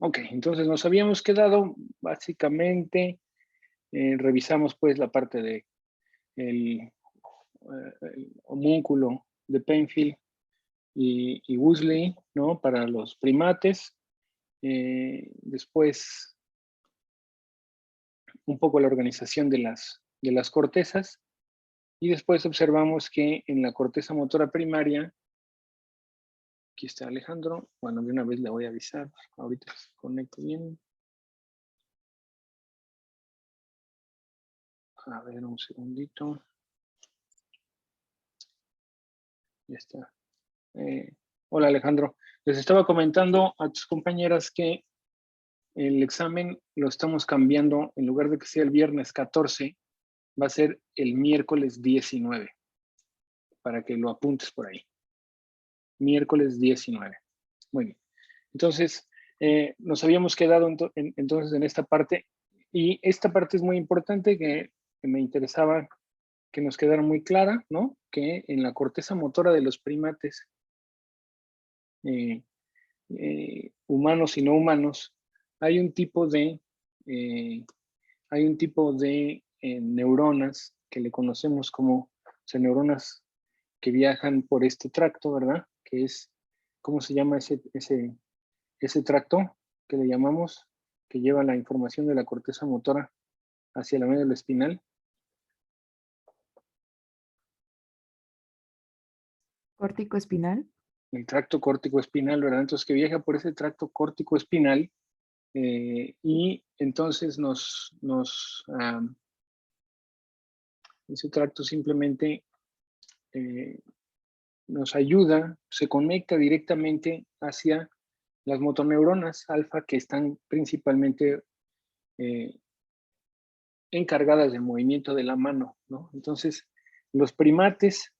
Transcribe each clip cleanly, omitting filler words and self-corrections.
Ok, entonces nos habíamos quedado básicamente, revisamos pues la parte de el homúnculo de Penfield y Woolsey, ¿no? Para los primates. Después un poco la organización de las cortezas y después observamos que en la corteza motora primaria, aquí está Alejandro, bueno, de una vez le voy a avisar, ahorita se conecta bien. A ver, un segundito. Ya está. Hola Alejandro, les estaba comentando a tus compañeras que el examen lo estamos cambiando, en lugar de que sea el viernes 14, va a ser el miércoles 19, para que lo apuntes por ahí. Miércoles 19. Muy bien. Entonces, nos habíamos quedado entonces en esta parte, y esta parte es muy importante que me interesaba que nos quedara muy clara, ¿no? Que en la corteza motora de los primates, humanos y no humanos, hay un tipo de, eh, neuronas que le conocemos como, o sea, neuronas que viajan por este tracto, ¿verdad? Que es, ¿cómo se llama ese tracto que le llamamos? Que lleva la información de la corteza motora hacia la médula espinal. Córtico espinal. El tracto córtico espinal, ¿verdad? Entonces, que viaja por ese tracto córtico espinal y entonces ese tracto simplemente eh, nos ayuda, se conecta directamente hacia las motoneuronas alfa que están principalmente eh, encargadas del movimiento de la mano, ¿no? Entonces, los primates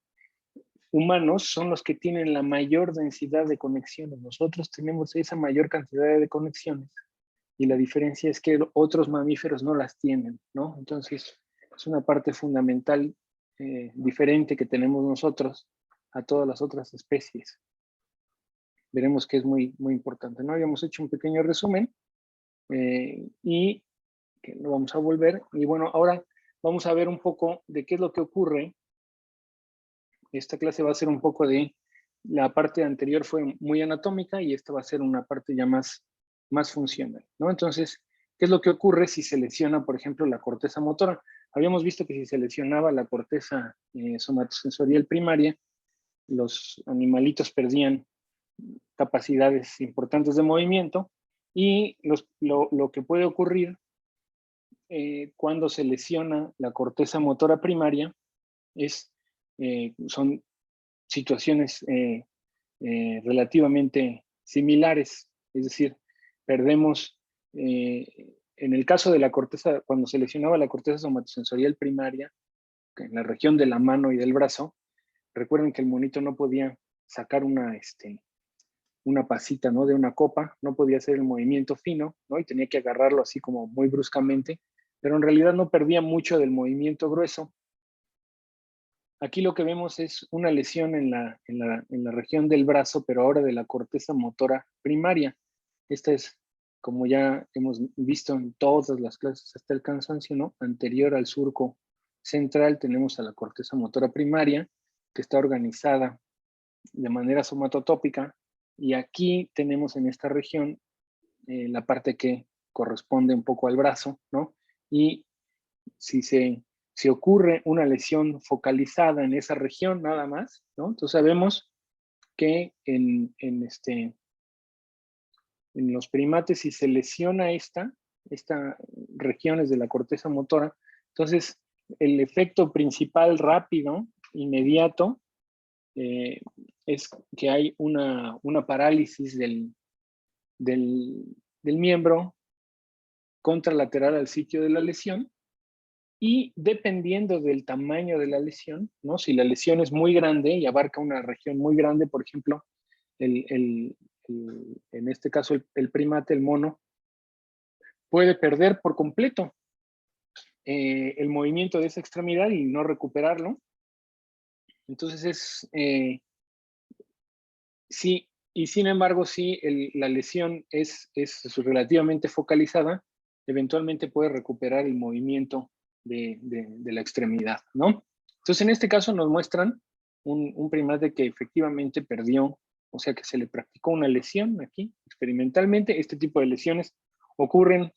humanos son los que tienen la mayor densidad de conexiones. Nosotros tenemos esa mayor cantidad de conexiones y la diferencia es que otros mamíferos no las tienen, ¿no? Entonces, es una parte fundamental diferente que tenemos nosotros a todas las otras especies. Veremos que es muy, muy importante, ¿no? Habíamos hecho un pequeño resumen y que lo vamos a volver. Y bueno, ahora vamos a ver un poco de qué es lo que ocurre. Esta clase va a ser un poco de, la parte anterior fue muy anatómica y esta va a ser una parte ya más funcional, ¿no? Entonces, ¿qué es lo que ocurre si se lesiona, por ejemplo, la corteza motora? Habíamos visto que si se lesionaba la corteza somatosensorial primaria, los animalitos perdían capacidades importantes de movimiento y lo que puede ocurrir cuando se lesiona la corteza motora primaria son situaciones relativamente similares, es decir, perdemos, en el caso de la corteza, cuando se lesionaba la corteza somatosensorial primaria, en la región de la mano y del brazo, recuerden que el monito no podía sacar una pasita, ¿no? De una copa, no podía hacer el movimiento fino, ¿no? Y tenía que agarrarlo así como muy bruscamente, pero en realidad no perdía mucho del movimiento grueso. Aquí lo que vemos es una lesión en la región del brazo, pero ahora de la corteza motora primaria. Esta es, como ya hemos visto en todas las clases hasta el cansancio, ¿no? Anterior al surco central tenemos a la corteza motora primaria, que está organizada de manera somatotópica, y aquí tenemos en esta región la parte que corresponde un poco al brazo, ¿no? Y si ocurre una lesión focalizada en esa región nada más, ¿no? Entonces sabemos que en los primates, si se lesiona estas regiones de la corteza motora, entonces el efecto principal rápido, inmediato, eh, es que hay una parálisis del miembro contralateral al sitio de la lesión. Y dependiendo del tamaño de la lesión, ¿no? Si la lesión es muy grande y abarca una región muy grande, por ejemplo, en este caso el primate, el mono, puede perder por completo el movimiento de esa extremidad y no recuperarlo. Entonces si Y sin embargo, si la lesión es relativamente focalizada, eventualmente puede recuperar el movimiento de la extremidad, ¿no? Entonces, en este caso nos muestran un primate que efectivamente perdió, o sea que se le practicó una lesión aquí, experimentalmente. Este tipo de lesiones ocurren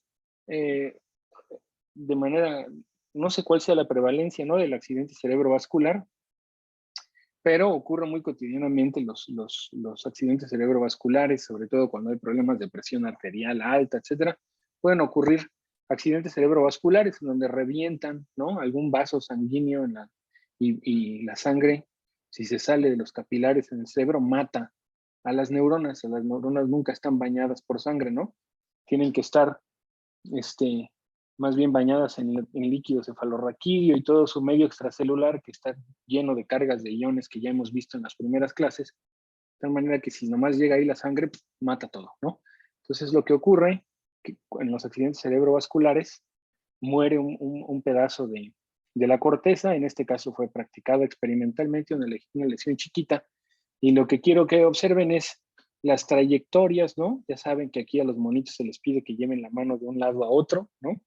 de manera, no sé cuál sea la prevalencia, ¿no?, del accidente cerebrovascular, pero ocurre muy cotidianamente los accidentes cerebrovasculares, sobre todo cuando hay problemas de presión arterial alta, etcétera. Pueden ocurrir accidentes cerebrovasculares en donde revientan, ¿no?, algún vaso sanguíneo y la sangre, si se sale de los capilares en el cerebro, mata a las neuronas. Las neuronas nunca están bañadas por sangre, ¿no? Tienen que estar más bien bañadas en líquido cefalorraquídeo y todo su medio extracelular que está lleno de cargas de iones que ya hemos visto en las primeras clases, de tal manera que si nomás llega ahí la sangre, mata todo, ¿no? Entonces lo que ocurre que en los accidentes cerebrovasculares muere un pedazo de la corteza. En este caso fue practicada experimentalmente una lesión chiquita, y lo que quiero que observen es las trayectorias, ¿no? Ya saben que aquí a los monitos se les pide que lleven la mano de un lado a otro, ¿no?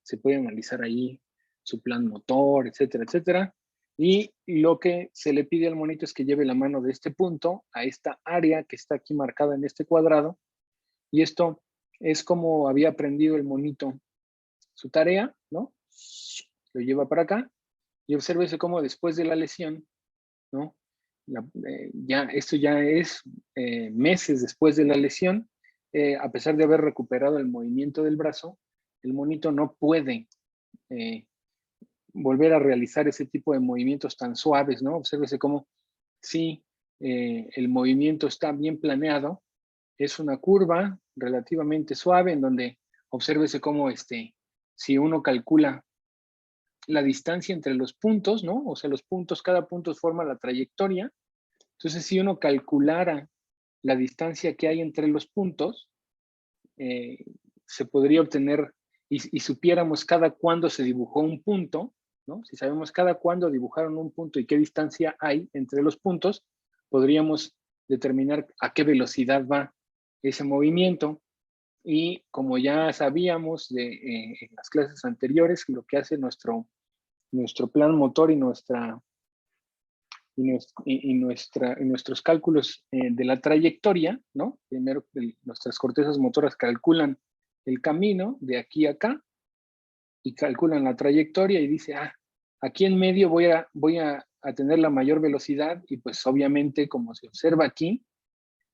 Se puede analizar ahí su plan motor, etcétera, etcétera. Y lo que se le pide al monito es que lleve la mano de este punto a esta área que está aquí marcada en este cuadrado. Y esto es como había aprendido el monito su tarea, ¿no? Lo lleva para acá y obsérvese cómo después de la lesión, ¿no? Esto ya es meses después de la lesión, a pesar de haber recuperado el movimiento del brazo, el monito no puede volver a realizar ese tipo de movimientos tan suaves, ¿no? Obsérvese cómo si el movimiento está bien planeado, es una curva relativamente suave en donde obsérvese cómo si uno calcula la distancia entre los puntos, ¿no? O sea, los puntos, cada punto forma la trayectoria. Entonces, si uno calculara la distancia que hay entre los puntos, se podría obtener, y supiéramos cada cuándo se dibujó un punto, ¿no? Si sabemos cada cuándo dibujaron un punto y qué distancia hay entre los puntos, podríamos determinar a qué velocidad va ese movimiento. Y como ya sabíamos en las clases anteriores, lo que hace nuestro plan motor y nuestros cálculos de la trayectoria, ¿no? Primero, nuestras cortezas motoras calculan el camino de aquí a acá y calculan la trayectoria y dice, aquí en medio voy a tener la mayor velocidad, y pues obviamente, como se observa aquí,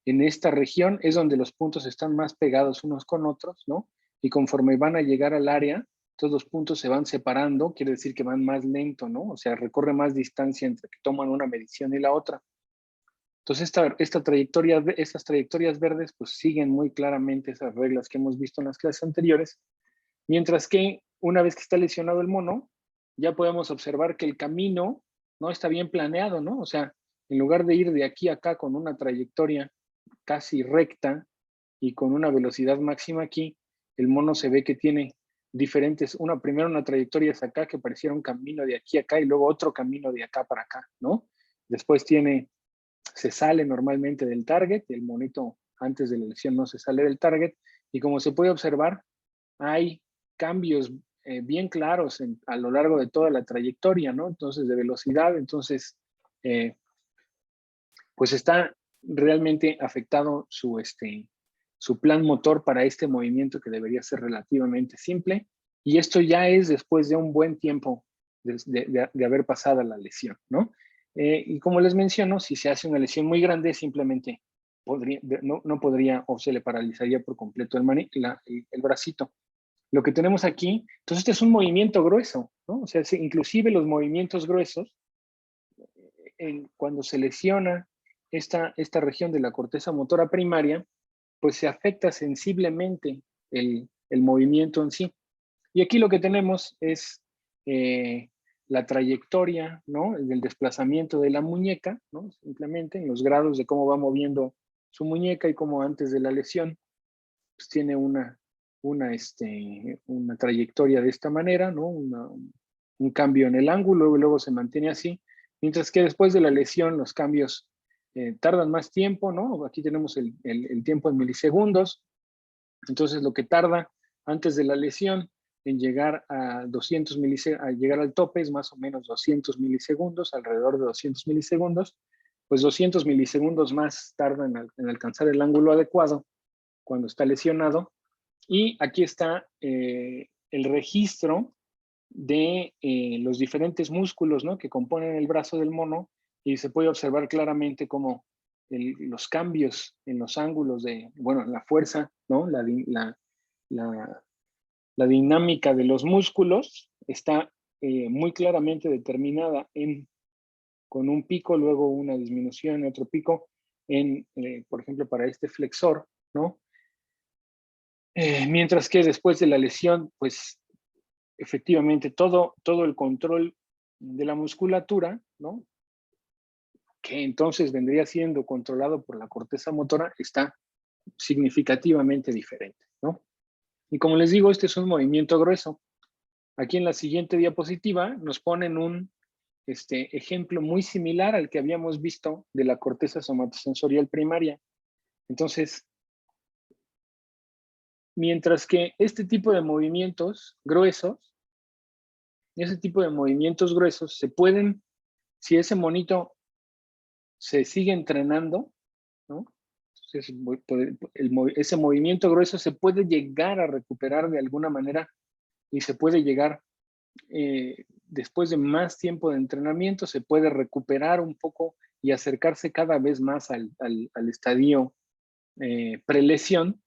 en esta región es donde los puntos están más pegados unos con otros, ¿no? Y conforme van a llegar al área, todos los puntos se van separando, quiere decir que van más lento, ¿no? O sea, recorre más distancia entre que toman una medición y la otra. Entonces, estas trayectorias verdes, pues siguen muy claramente esas reglas que hemos visto en las clases anteriores, mientras que una vez que está lesionado el mono, ya podemos observar que el camino no está bien planeado, ¿no? O sea, en lugar de ir de aquí a acá con una trayectoria casi recta y con una velocidad máxima aquí, el mono se ve que tiene diferentes, primero una trayectoria hacia acá que pareciera un camino de aquí a acá y luego otro camino de acá para acá, ¿no? Después se sale normalmente del target, el monito antes de la lesión no se sale del target, y como se puede observar, hay cambios bien claros a lo largo de toda la trayectoria, ¿no? Entonces, de velocidad, entonces, pues está realmente afectado su plan motor para este movimiento que debería ser relativamente simple, y esto ya es después de un buen tiempo de haber pasado la lesión, ¿no? Y como les menciono, si se hace una lesión muy grande, simplemente no podría o se le paralizaría por completo el bracito. Lo que tenemos aquí, entonces este es un movimiento grueso, ¿no? O sea, inclusive los movimientos gruesos, cuando se lesiona esta región de la corteza motora primaria, pues se afecta sensiblemente el movimiento en sí. Y aquí lo que tenemos es la trayectoria, ¿no?, del desplazamiento de la muñeca, ¿no?, simplemente en los grados de cómo va moviendo su muñeca y cómo antes de la lesión pues tiene una trayectoria de esta manera, ¿no?, un cambio en el ángulo y luego se mantiene así, mientras que después de la lesión los cambios tardan más tiempo, ¿no? Aquí tenemos el tiempo en milisegundos. Entonces, lo que tarda antes de la lesión en llegar a 200 milisegundos, a llegar al tope es más o menos 200 milisegundos, alrededor de 200 milisegundos. Pues 200 milisegundos más tarda en alcanzar el ángulo adecuado cuando está lesionado. Y aquí está el registro de los diferentes músculos, ¿no?, que componen el brazo del mono, y se puede observar claramente cómo los cambios en los ángulos de, bueno, la fuerza, ¿no?, la dinámica de los músculos está muy claramente determinada con un pico, luego una disminución, otro pico, por ejemplo, para este flexor, ¿no? Mientras que después de la lesión, pues efectivamente todo el control de la musculatura, ¿no?, que entonces vendría siendo controlado por la corteza motora, está significativamente diferente, ¿no? Y como les digo, este es un movimiento grueso. Aquí en la siguiente diapositiva nos ponen un ejemplo muy similar al que habíamos visto de la corteza somatosensorial primaria. Entonces, mientras que este tipo de movimientos gruesos, se pueden, si ese monito se sigue entrenando, ¿no? Entonces, ese movimiento grueso se puede llegar a recuperar de alguna manera, y se puede llegar, después de más tiempo de entrenamiento, se puede recuperar un poco y acercarse cada vez más al estadio prelesión.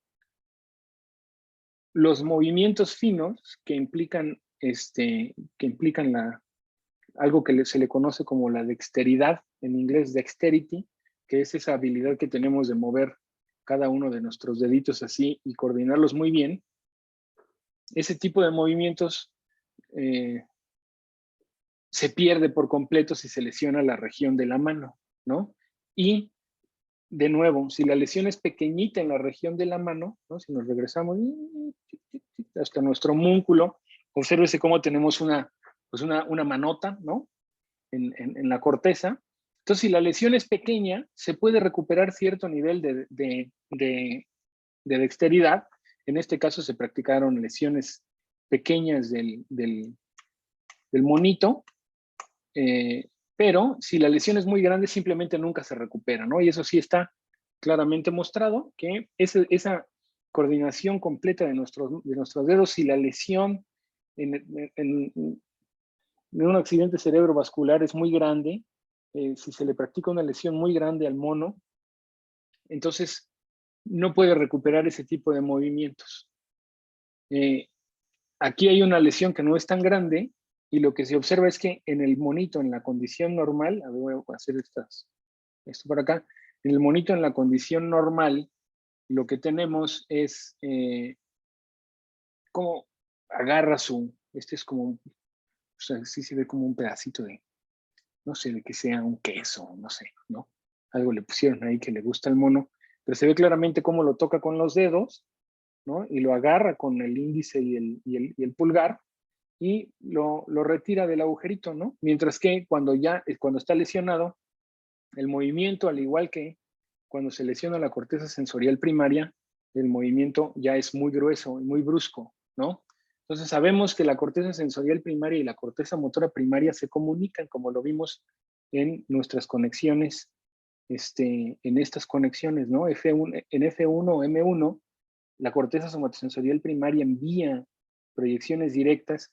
Los movimientos finos que implican, algo que se le conoce como la dexteridad, en inglés dexterity, que es esa habilidad que tenemos de mover cada uno de nuestros deditos así y coordinarlos muy bien. Ese tipo de movimientos se pierde por completo si se lesiona la región de la mano, ¿no? Y, de nuevo, si la lesión es pequeñita en la región de la mano, ¿no?, si nos regresamos hasta nuestro múnculo, obsérvese cómo tenemos una manota, ¿no?, en la corteza. Entonces, si la lesión es pequeña, se puede recuperar cierto nivel de dexteridad. En este caso se practicaron lesiones pequeñas del monito, pero si la lesión es muy grande, simplemente nunca se recupera, ¿no? Y eso sí está claramente mostrado, que esa coordinación completa de nuestros dedos, si la lesión en un accidente cerebrovascular es muy grande, si se le practica una lesión muy grande al mono, entonces no puede recuperar ese tipo de movimientos. Aquí hay una lesión que no es tan grande, y lo que se observa es que en el monito, en la condición normal, a ver, voy a hacer esto por acá, en el monito en la condición normal, lo que tenemos es como agarra es como, o sea, sí se ve como un pedacito de, no sé, de que sea un queso, no sé, ¿no? Algo le pusieron ahí que le gusta al mono, pero se ve claramente cómo lo toca con los dedos, ¿no? Y lo agarra con el índice y el pulgar, y lo retira del agujerito, ¿no? Mientras que cuando está lesionado, el movimiento, al igual que cuando se lesiona la corteza sensorial primaria, el movimiento ya es muy grueso y muy brusco, ¿no? Entonces sabemos que la corteza sensorial primaria y la corteza motora primaria se comunican, como lo vimos en nuestras conexiones, en estas conexiones, ¿no? En F1 o M1, la corteza somatosensorial primaria envía proyecciones directas,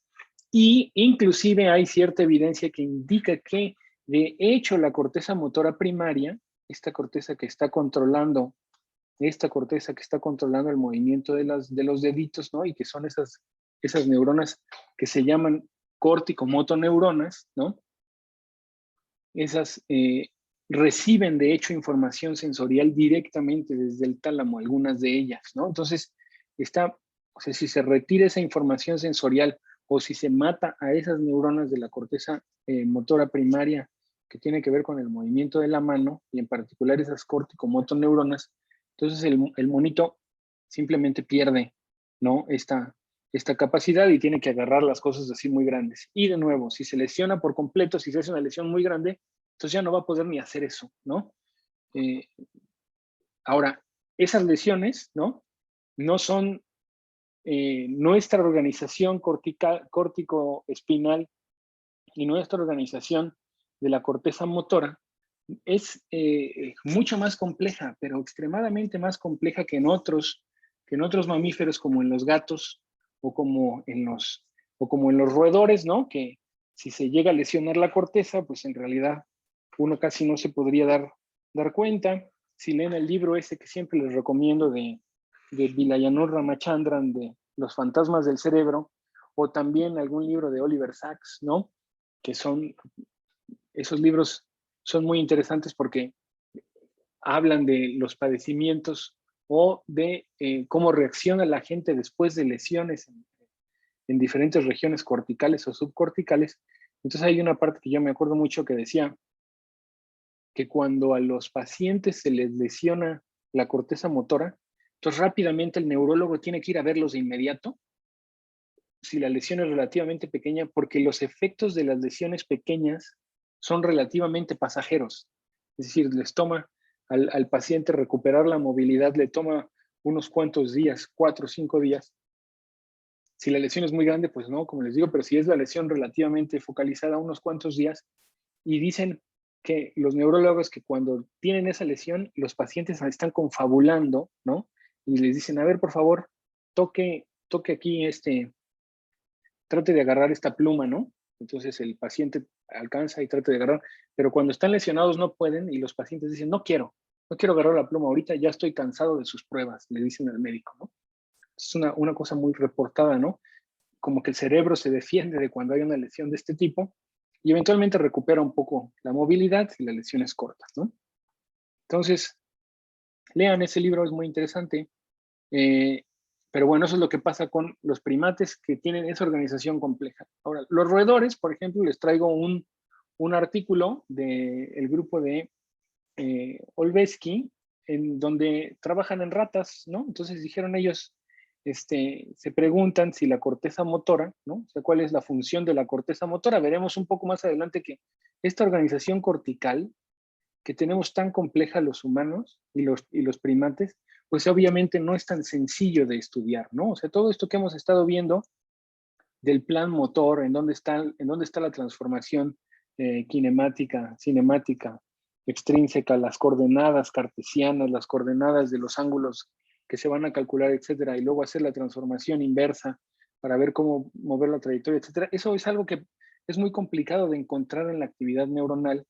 y inclusive hay cierta evidencia que indica que, de hecho, la corteza motora primaria, esta corteza que está controlando el movimiento de los deditos, ¿no?, y que son esas neuronas que se llaman córtico-motoneuronas, ¿no? Esas reciben, de hecho, información sensorial directamente desde el tálamo, algunas de ellas, ¿no? Entonces, o sea, si se retira esa información sensorial, o si se mata a esas neuronas de la corteza motora primaria que tiene que ver con el movimiento de la mano, y en particular esas córtico-motoneuronas, entonces el monito simplemente pierde, ¿no?, esta capacidad, y tiene que agarrar las cosas así muy grandes. Y de nuevo, si se lesiona por completo, si se hace una lesión muy grande, entonces ya no va a poder ni hacer eso, ¿no? Ahora, esas lesiones, ¿no? No son nuestra organización córtico-espinal y nuestra organización de la corteza motora es mucho más compleja, pero extremadamente más compleja que en otros mamíferos, como en los gatos o como en los roedores, ¿no? Que si se llega a lesionar la corteza, pues en realidad uno casi no se podría dar cuenta. Si leen el libro ese que siempre les recomiendo de Vilayanur Ramachandran, de Los fantasmas del cerebro, o también algún libro de Oliver Sacks, ¿no? Que esos libros son muy interesantes porque hablan de los padecimientos o de cómo reacciona la gente después de lesiones en diferentes regiones corticales o subcorticales. Entonces hay una parte que yo me acuerdo mucho que decía que cuando a los pacientes se les lesiona la corteza motora, entonces rápidamente el neurólogo tiene que ir a verlos de inmediato si la lesión es relativamente pequeña, porque los efectos de las lesiones pequeñas son relativamente pasajeros. Es decir, les toma al paciente recuperar la movilidad, le toma unos cuantos días, 4 o 5 días. Si la lesión es muy grande, pues no, como les digo, pero si es la lesión relativamente focalizada, unos cuantos días. Y dicen que los neurólogos que cuando tienen esa lesión, los pacientes están confabulando, ¿no? Y les dicen, a ver, por favor, toque aquí trate de agarrar esta pluma, ¿no? Entonces el paciente alcanza y trata de agarrar, pero cuando están lesionados no pueden y los pacientes dicen, no quiero agarrar la pluma ahorita, ya estoy cansado de sus pruebas, le dicen al médico, ¿no? Es una cosa muy reportada, ¿no? Como que el cerebro se defiende de cuando hay una lesión de este tipo y eventualmente recupera un poco la movilidad si la lesión es corta, ¿no? Entonces, lean ese libro, es muy interesante. Pero bueno, eso es lo que pasa con los primates que tienen esa organización compleja. Ahora, los roedores, por ejemplo, les traigo un artículo del grupo de Olbesky, en donde trabajan en ratas, ¿no? Entonces dijeron ellos, se preguntan si la corteza motora, ¿no? O sea, ¿cuál es la función de la corteza motora? Veremos un poco más adelante que esta organización cortical que tenemos tan compleja los humanos y los primates, pues obviamente no es tan sencillo de estudiar, ¿no? O sea, todo esto que hemos estado viendo del plan motor, en dónde está la transformación kinemática, cinemática, extrínseca, las coordenadas cartesianas, las coordenadas de los ángulos que se van a calcular, etcétera, y luego hacer la transformación inversa para ver cómo mover la trayectoria, etcétera. Eso es algo que es muy complicado de encontrar en la actividad neuronal.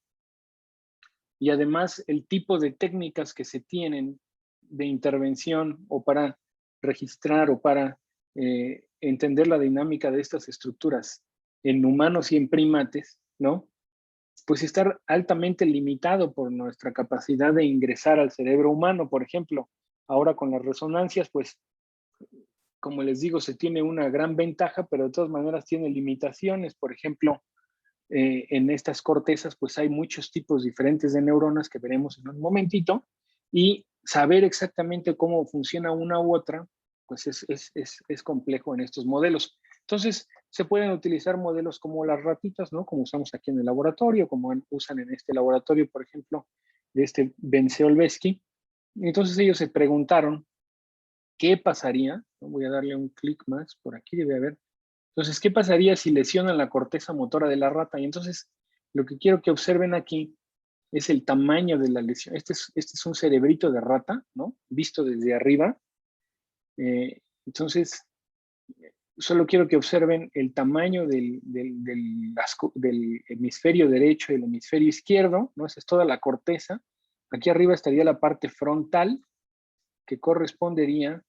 Y además el tipo de técnicas que se tienen de intervención o para registrar o para entender la dinámica de estas estructuras en humanos y en primates, ¿no? Pues estar altamente limitado por nuestra capacidad de ingresar al cerebro humano, por ejemplo. Ahora con las resonancias, pues, como les digo, se tiene una gran ventaja, pero de todas maneras tiene limitaciones. Por ejemplo, en estas cortezas, pues hay muchos tipos diferentes de neuronas que veremos en un momentito, y saber exactamente cómo funciona una u otra, pues es complejo en estos modelos. Entonces, se pueden utilizar modelos como las ratitas, ¿no? Como usamos aquí en el laboratorio, como usan en este laboratorio, por ejemplo, de este Benseolbesky. Entonces ellos se preguntaron, ¿qué pasaría? Voy a darle un clic más, por aquí debe haber. Entonces, ¿qué pasaría si lesionan la corteza motora de la rata? Y entonces, lo que quiero que observen aquí es el tamaño de la lesión. Este es un cerebrito de rata, ¿no? Visto desde arriba. Entonces, solo quiero que observen el tamaño del hemisferio derecho y el hemisferio izquierdo, ¿no? Esa es toda la corteza. Aquí arriba estaría la parte frontal, que correspondería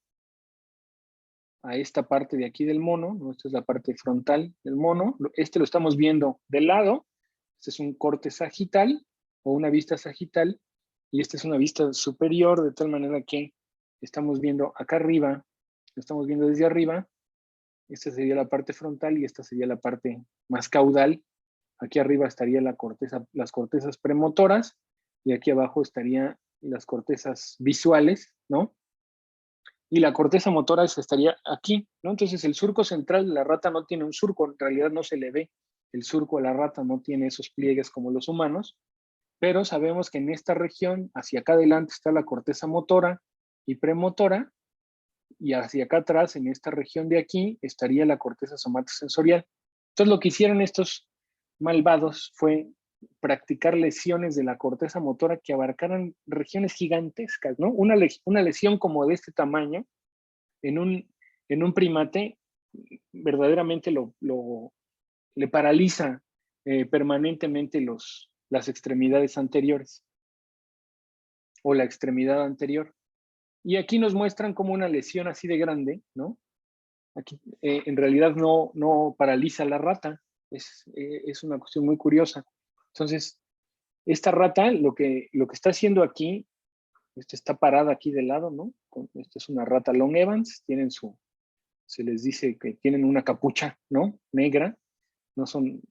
a esta parte de aquí del mono, ¿no? Esta es la parte frontal del mono, lo estamos viendo de lado, este es un corte sagital o una vista sagital, y esta es una vista superior, de tal manera que estamos viendo acá arriba, lo estamos viendo desde arriba, esta sería la parte frontal y esta sería la parte más caudal. Aquí arriba estaría las cortezas premotoras, y aquí abajo estarían las cortezas visuales, ¿no? Y la corteza motora estaría aquí, ¿no? Entonces el surco central de la rata no tiene un surco, en realidad no se le ve el surco a la rata, no tiene esos pliegues como los humanos, pero sabemos que en esta región, hacia acá adelante está la corteza motora y premotora, y hacia acá atrás, en esta región de aquí, estaría la corteza somatosensorial. Entonces lo que hicieron estos malvados fue practicar lesiones de la corteza motora que abarcaran regiones gigantescas, ¿no? Una lesión como de este tamaño en un primate verdaderamente le paraliza permanentemente las extremidades anteriores o la extremidad anterior. Y aquí nos muestran como una lesión así de grande, ¿no? Aquí en realidad no paraliza la rata, es una cuestión muy curiosa. Entonces, esta rata lo que está haciendo aquí, está parada aquí de lado, ¿no? Esta es una rata Long Evans, se les dice que tienen una capucha, ¿no? Negra, no son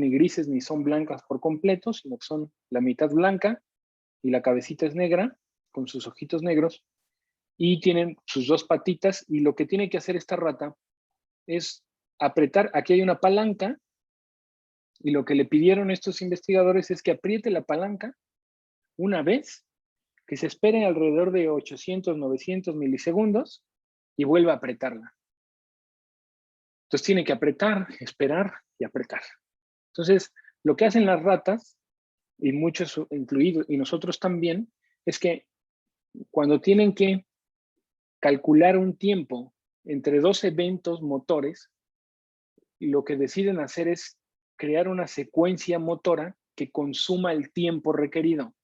ni grises ni son blancas por completo, sino que son la mitad blanca y la cabecita es negra, con sus ojitos negros, y tienen sus dos patitas, y lo que tiene que hacer esta rata es apretar, aquí hay una palanca, y lo que le pidieron estos investigadores es que apriete la palanca una vez, que se espere alrededor de 800, 900 milisegundos, y vuelva a apretarla. Entonces tiene que apretar, esperar y apretar. Entonces, lo que hacen las ratas, y muchos incluidos, y nosotros también, es que cuando tienen que calcular un tiempo entre dos eventos motores, lo que deciden hacer es crear una secuencia motora que consuma el tiempo requerido.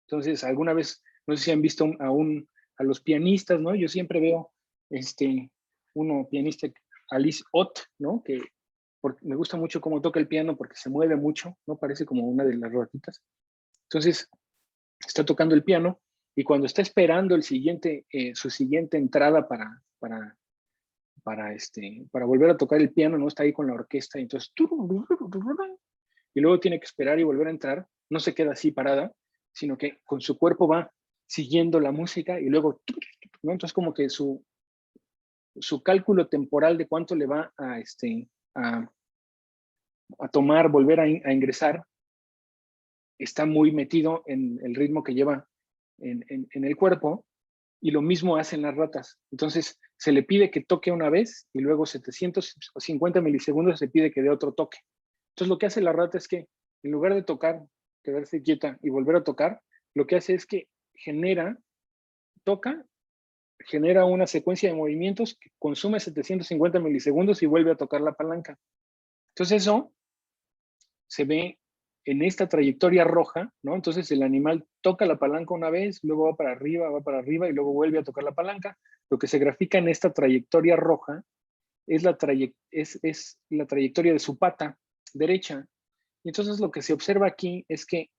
Entonces, alguna vez, no sé si han visto a los pianistas, ¿no? Yo siempre veo uno pianista, Alice Ott, ¿no? Que me gusta mucho cómo toca el piano porque se mueve mucho, ¿no? Parece como una de las ratitas. Entonces, está tocando el piano y cuando está esperando su siguiente entrada para volver a tocar el piano, ¿no? Está ahí con la orquesta, y entonces, y luego tiene que esperar y volver a entrar, no se queda así parada, sino que con su cuerpo va siguiendo la música y luego, ¿no? Entonces como que su cálculo temporal de cuánto le va a tomar, volver a ingresar, está muy metido en el ritmo que lleva en el cuerpo, y lo mismo hacen las ratas. Entonces se le pide que toque una vez y luego 750 milisegundos se pide que dé otro toque. Entonces lo que hace la rata es que en lugar de tocar, quedarse quieta y volver a tocar, lo que hace es que toca, genera una secuencia de movimientos que consume 750 milisegundos y vuelve a tocar la palanca. Entonces eso se ve en esta trayectoria roja, ¿no? Entonces el animal toca la palanca una vez, luego va para arriba y luego vuelve a tocar la palanca. Lo que se grafica en esta trayectoria roja es la trayectoria de su pata derecha. Y entonces lo que se observa aquí es que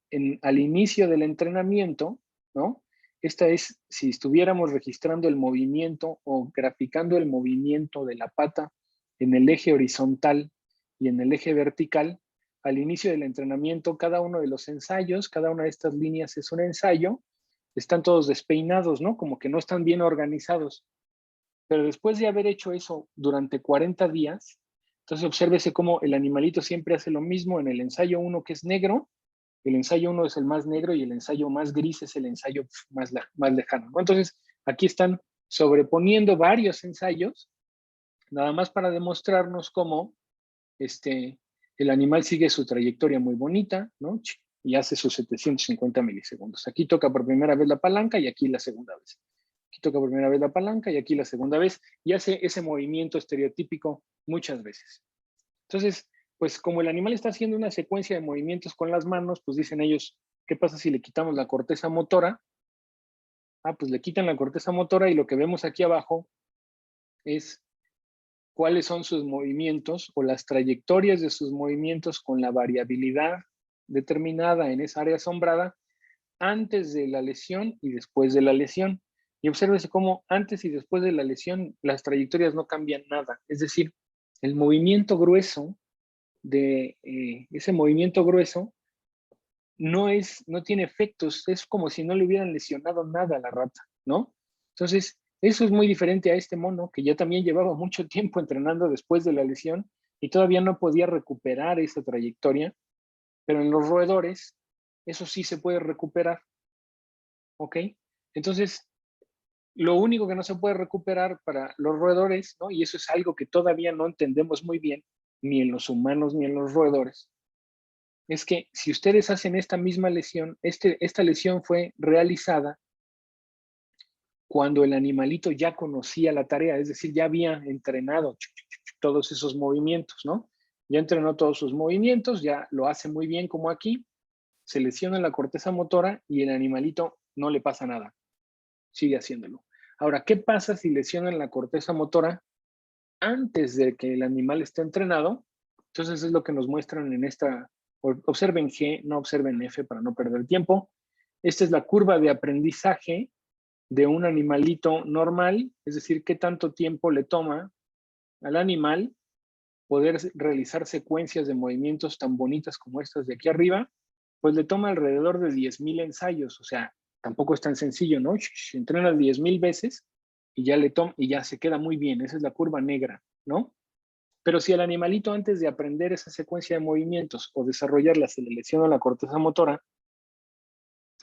al inicio del entrenamiento, ¿no? Esta es, si estuviéramos registrando el movimiento o graficando el movimiento de la pata en el eje horizontal y en el eje vertical, al inicio del entrenamiento, cada uno de los ensayos, cada una de estas líneas es un ensayo, están todos despeinados, ¿no? Como que no están bien organizados. Pero después de haber hecho eso durante 40 días, entonces obsérvese cómo el animalito siempre hace lo mismo en el ensayo 1, que es negro. El ensayo 1 es el más negro y el ensayo más gris es el ensayo más lejano, ¿no? Entonces, aquí están sobreponiendo varios ensayos, nada más para demostrarnos cómo el animal sigue su trayectoria muy bonita, ¿no? Y hace sus 750 milisegundos. Aquí toca por primera vez la palanca y aquí la segunda vez. Aquí toca por primera vez la palanca y aquí la segunda vez, y hace ese movimiento estereotípico muchas veces. Entonces, pues como el animal está haciendo una secuencia de movimientos con las manos, pues dicen ellos, ¿qué pasa si le quitamos la corteza motora? Pues le quitan la corteza motora y lo que vemos aquí abajo es cuáles son sus movimientos o las trayectorias de sus movimientos con la variabilidad determinada en esa área asombrada antes de la lesión y después de la lesión. Y obsérvese cómo antes y después de la lesión las trayectorias no cambian nada. Es decir, el movimiento grueso ese movimiento grueso no tiene efectos, es como si no le hubieran lesionado nada a la rata, ¿no? Entonces, eso es muy diferente a este mono que ya también llevaba mucho tiempo entrenando después de la lesión y todavía no podía recuperar esa trayectoria, pero en los roedores eso sí se puede recuperar, ¿ok? Entonces, lo único que no se puede recuperar para los roedores, ¿no? Y eso es algo que todavía no entendemos muy bien, ni en los humanos ni en los roedores, es que si ustedes hacen esta misma lesión, esta lesión fue realizada cuando el animalito ya conocía la tarea, es decir, ya había entrenado todos esos movimientos, ¿no? Ya entrenó todos sus movimientos, ya lo hace muy bien como aquí, se lesiona la corteza motora y el animalito no le pasa nada, sigue haciéndolo. Ahora, ¿qué pasa si lesionan la corteza motora antes de que el animal esté entrenado? Entonces es lo que nos muestran en esta, observen G, no observen F para no perder tiempo. Esta es la curva de aprendizaje de un animalito normal, es decir, qué tanto tiempo le toma al animal poder realizar secuencias de movimientos tan bonitas como estas de aquí arriba, pues le toma alrededor de 10,000 ensayos, o sea, tampoco es tan sencillo, ¿no? Entrena 10,000 veces y ya le toma y ya se queda muy bien, esa es la curva negra, ¿no? Pero si el animalito antes de aprender esa secuencia de movimientos o desarrollarla se le lesiona la corteza motora,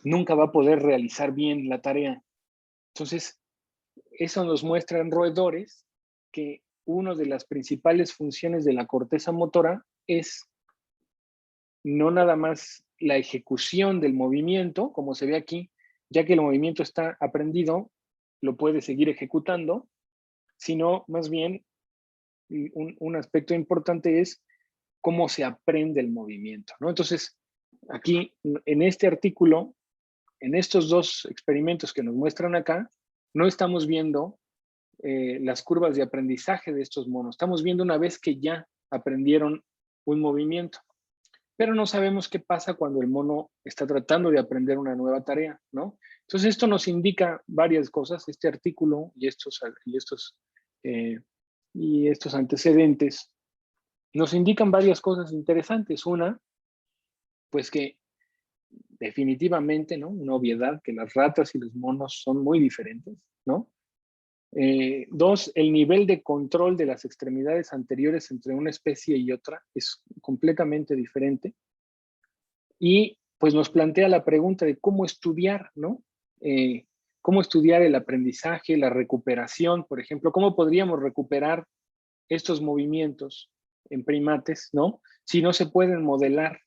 nunca va a poder realizar bien la tarea. Entonces, eso nos muestra en roedores que una de las principales funciones de la corteza motora es no nada más la ejecución del movimiento, como se ve aquí, ya que el movimiento está aprendido, lo puede seguir ejecutando, sino más bien un aspecto importante es cómo se aprende el movimiento, ¿no? Entonces, aquí en este artículo, en estos dos experimentos que nos muestran acá, no estamos viendo las curvas de aprendizaje de estos monos. Estamos viendo una vez que ya aprendieron un movimiento, pero no sabemos qué pasa cuando el mono está tratando de aprender una nueva tarea, ¿no? Entonces esto nos indica varias cosas, este artículo eh, y estos antecedentes nos indican varias cosas interesantes. Una, pues que definitivamente, ¿no? Una obviedad, que las ratas y los monos son muy diferentes, ¿no? Dos, el nivel de control de las extremidades anteriores entre una especie y otra es completamente diferente. Y pues nos plantea la pregunta de cómo estudiar, ¿no? Cómo estudiar el aprendizaje, la recuperación, por ejemplo, cómo podríamos recuperar estos movimientos en primates, ¿no? Si no se pueden modelar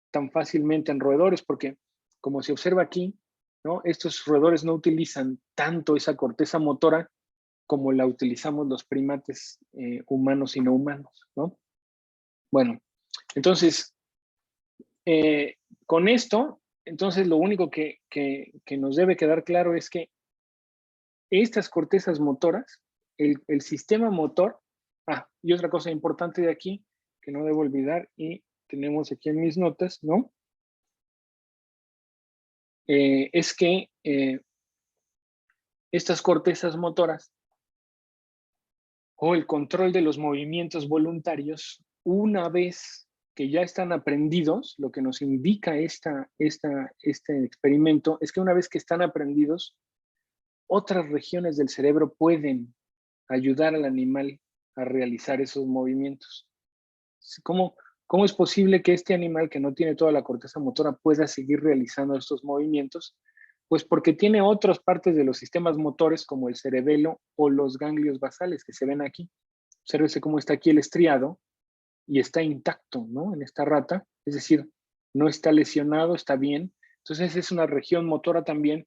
tan fácilmente en roedores, porque como se observa aquí, ¿no? Estos roedores no utilizan tanto esa corteza motora como la utilizamos los primates humanos y no humanos, ¿no? Bueno, entonces, con esto, entonces lo único que nos debe quedar claro es que estas cortezas motoras, el sistema motor, y otra cosa importante de aquí, que no debo olvidar, y tenemos aquí en mis notas, ¿no? Es que estas cortezas motoras o el control de los movimientos voluntarios, una vez que ya están aprendidos, lo que nos indica este experimento es que una vez que están aprendidos, otras regiones del cerebro pueden ayudar al animal a realizar esos movimientos. ¿Cómo es posible que este animal que no tiene toda la corteza motora pueda seguir realizando estos movimientos? Pues porque tiene otras partes de los sistemas motores como el cerebelo o los ganglios basales que se ven aquí. Obsérvese cómo está aquí el estriado y está intacto, ¿no? En esta rata, es decir, no está lesionado, está bien. Entonces es una región motora también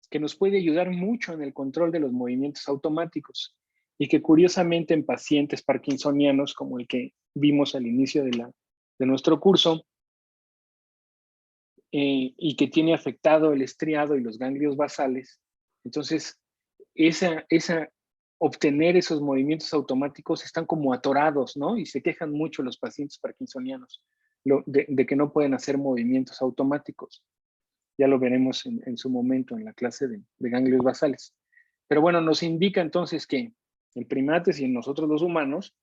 que nos puede ayudar mucho en el control de los movimientos automáticos y que curiosamente en pacientes parkinsonianos como el que vimos al inicio de nuestro curso, y que tiene afectado el estriado y los ganglios basales, entonces obtener esos movimientos automáticos están como atorados, ¿no? Y se quejan mucho los pacientes parkinsonianos de que no pueden hacer movimientos automáticos. Ya lo veremos en su momento en la clase de ganglios basales. Pero bueno, nos indica entonces que en primates y en nosotros los humanos,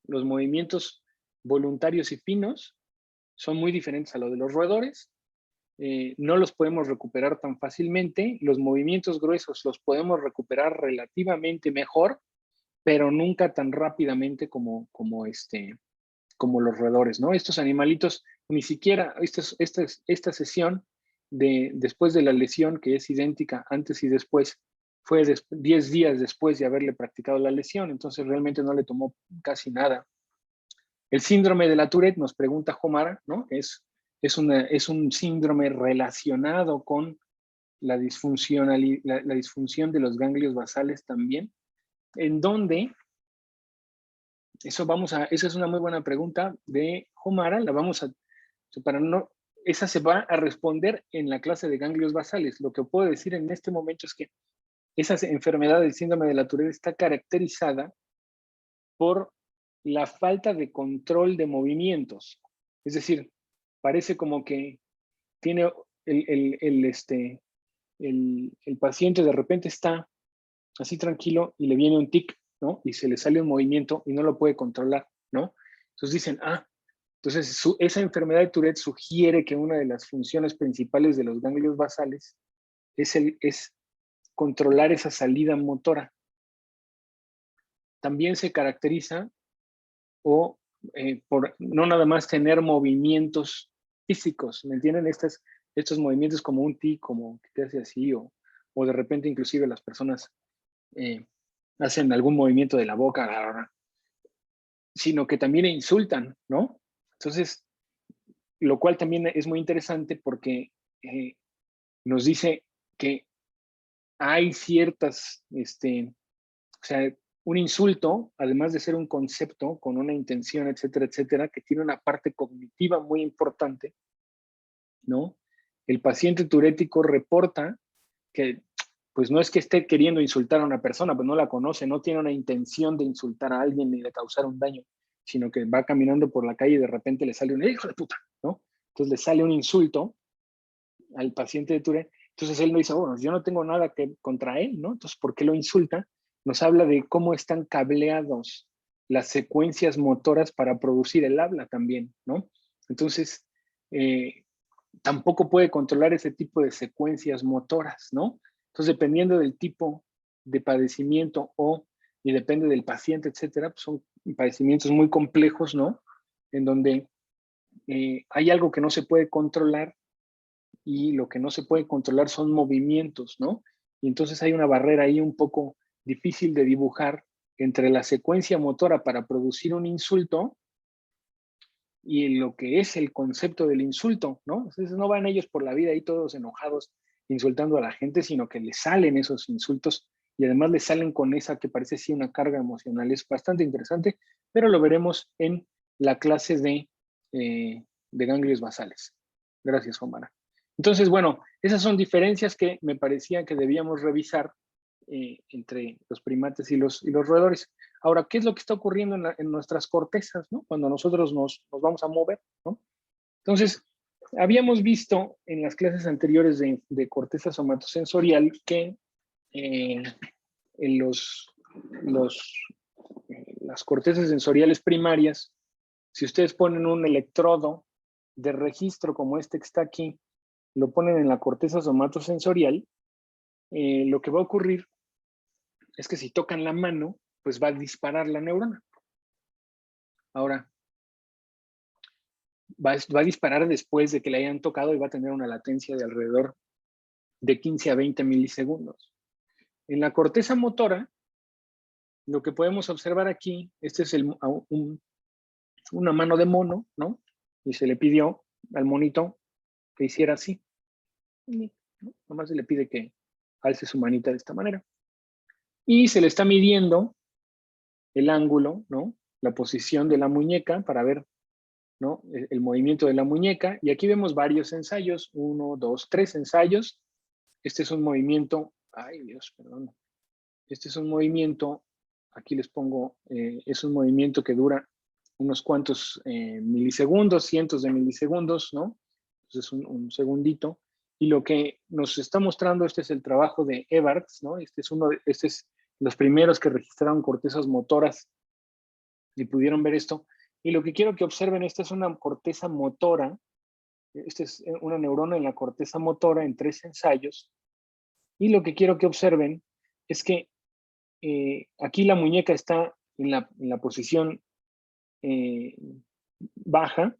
los movimientos voluntarios y finos son muy diferentes a los de los roedores. No los podemos recuperar tan fácilmente. Los movimientos gruesos los podemos recuperar relativamente mejor, pero nunca tan rápidamente como los roedores, ¿no? Estos animalitos ni siquiera esta sesión después de la lesión, que es idéntica antes y después, fue 10 días después de haberle practicado la lesión, entonces realmente no le tomó casi nada. El síndrome de la Tourette, nos pregunta Jomara, ¿no? Es un síndrome relacionado con la disfunción de los ganglios basales también, en donde, esa es una muy buena pregunta de Jomara, esa se va a responder en la clase de ganglios basales. Lo que puedo decir en este momento es que esa enfermedad del síndrome de la Tourette está caracterizada por la falta de control de movimientos. Es decir, parece como que tiene el paciente de repente está así tranquilo y le viene un tic, ¿no? Y se le sale un movimiento y no lo puede controlar, ¿no? Entonces dicen, entonces esa enfermedad de Tourette sugiere que una de las funciones principales de los ganglios basales es controlar esa salida motora. También se caracteriza por no nada más tener movimientos físicos, ¿me entienden? Estos movimientos como un tic, como que te hace así, o de repente inclusive las personas hacen algún movimiento de la boca, sino que también insultan, ¿no? Entonces, lo cual también es muy interesante porque nos dice que hay ciertas, o sea, un insulto, además de ser un concepto con una intención, etcétera, etcétera, que tiene una parte cognitiva muy importante, ¿no? El paciente turético reporta que, pues no es que esté queriendo insultar a una persona, pues no la conoce, no tiene una intención de insultar a alguien ni de causar un daño, sino que va caminando por la calle y de repente le sale un hijo de puta, ¿no? Entonces le sale un insulto al paciente de Tourette. Entonces él no dice, bueno, yo no tengo nada contra él, ¿no? Entonces, ¿por qué lo insulta? Nos habla de cómo están cableados las secuencias motoras para producir el habla también, ¿no? Entonces, tampoco puede controlar ese tipo de secuencias motoras, ¿no? Entonces, dependiendo del tipo de padecimiento y depende del paciente, etcétera, pues son padecimientos muy complejos, ¿no? En donde hay algo que no se puede controlar y lo que no se puede controlar son movimientos, ¿no? Y entonces hay una barrera ahí un poco difícil de dibujar entre la secuencia motora para producir un insulto y lo que es el concepto del insulto, ¿no? Entonces no van ellos por la vida ahí todos enojados insultando a la gente, sino que les salen esos insultos y además les salen con esa que parece sí una carga emocional. Es bastante interesante, pero lo veremos en la clase de ganglios basales. Gracias, Juan. Entonces, bueno, esas son diferencias que me parecía que debíamos revisar entre los primates y los roedores. Ahora, ¿qué es lo que está ocurriendo en nuestras cortezas, ¿no? Cuando nosotros nos vamos a mover, ¿no? Entonces, habíamos visto en las clases anteriores de corteza somatosensorial que en las cortezas sensoriales primarias, si ustedes ponen un electrodo de registro como este que está aquí, lo ponen en la corteza somatosensorial, lo que va a ocurrir es que si tocan la mano, pues va a disparar la neurona. Ahora, va a disparar después de que le hayan tocado y va a tener una latencia de alrededor de 15 a 20 milisegundos. En la corteza motora, lo que podemos observar aquí, este es una mano de mono, ¿no? Y se le pidió al monito que hiciera así. ¿No? Nomás se le pide que alce su manita de esta manera. Y se le está midiendo el ángulo, ¿no? La posición de la muñeca para ver, ¿no? El movimiento de la muñeca. Y aquí vemos varios ensayos, 1, 2, 3 ensayos. Este es un movimiento, ay Dios, perdón. Este es un movimiento, aquí les pongo, es un movimiento que dura unos cuantos milisegundos, cientos de milisegundos, ¿no? Entonces un segundito. Y lo que nos está mostrando, este es el trabajo de Evarts, ¿no? Este es los primeros que registraron cortezas motoras y pudieron ver esto. Y lo que quiero que observen, esta es una corteza motora, esta es una neurona en la corteza motora en 3 ensayos. Y lo que quiero que observen es que aquí la muñeca está en la posición baja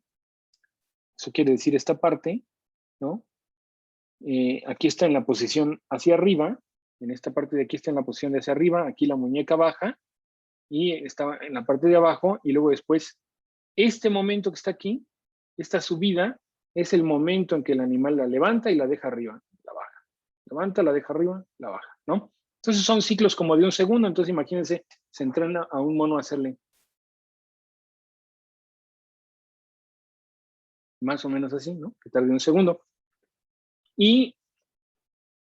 Eso quiere decir esta parte, ¿no? Aquí está en la posición hacia arriba, en esta parte de aquí está en la posición de hacia arriba, aquí la muñeca baja, y está en la parte de abajo, y luego después, este momento que está aquí, esta subida, es el momento en que el animal la levanta y la deja arriba, la baja. Levanta, la deja arriba, la baja, ¿no? Entonces son ciclos como de 1 segundo, entonces imagínense, se entrena a un mono a hacerle más o menos así, ¿no? Que tarde 1 segundo. Y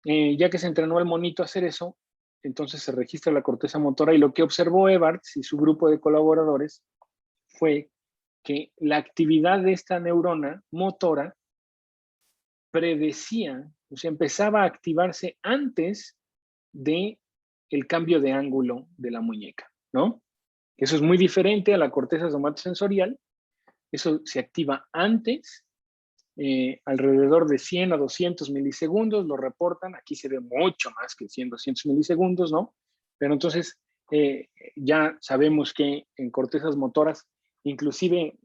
ya que se entrenó el monito a hacer eso, entonces se registra la corteza motora y lo que observó Evarts y su grupo de colaboradores fue que la actividad de esta neurona motora predecía, o sea, empezaba a activarse antes de el cambio de ángulo de la muñeca, ¿no? Eso es muy diferente a la corteza somatosensorial. Eso se activa antes, alrededor de 100 a 200 milisegundos, lo reportan. Aquí se ve mucho más que 100, 200 milisegundos, ¿no? Pero entonces ya sabemos que en cortezas motoras, inclusive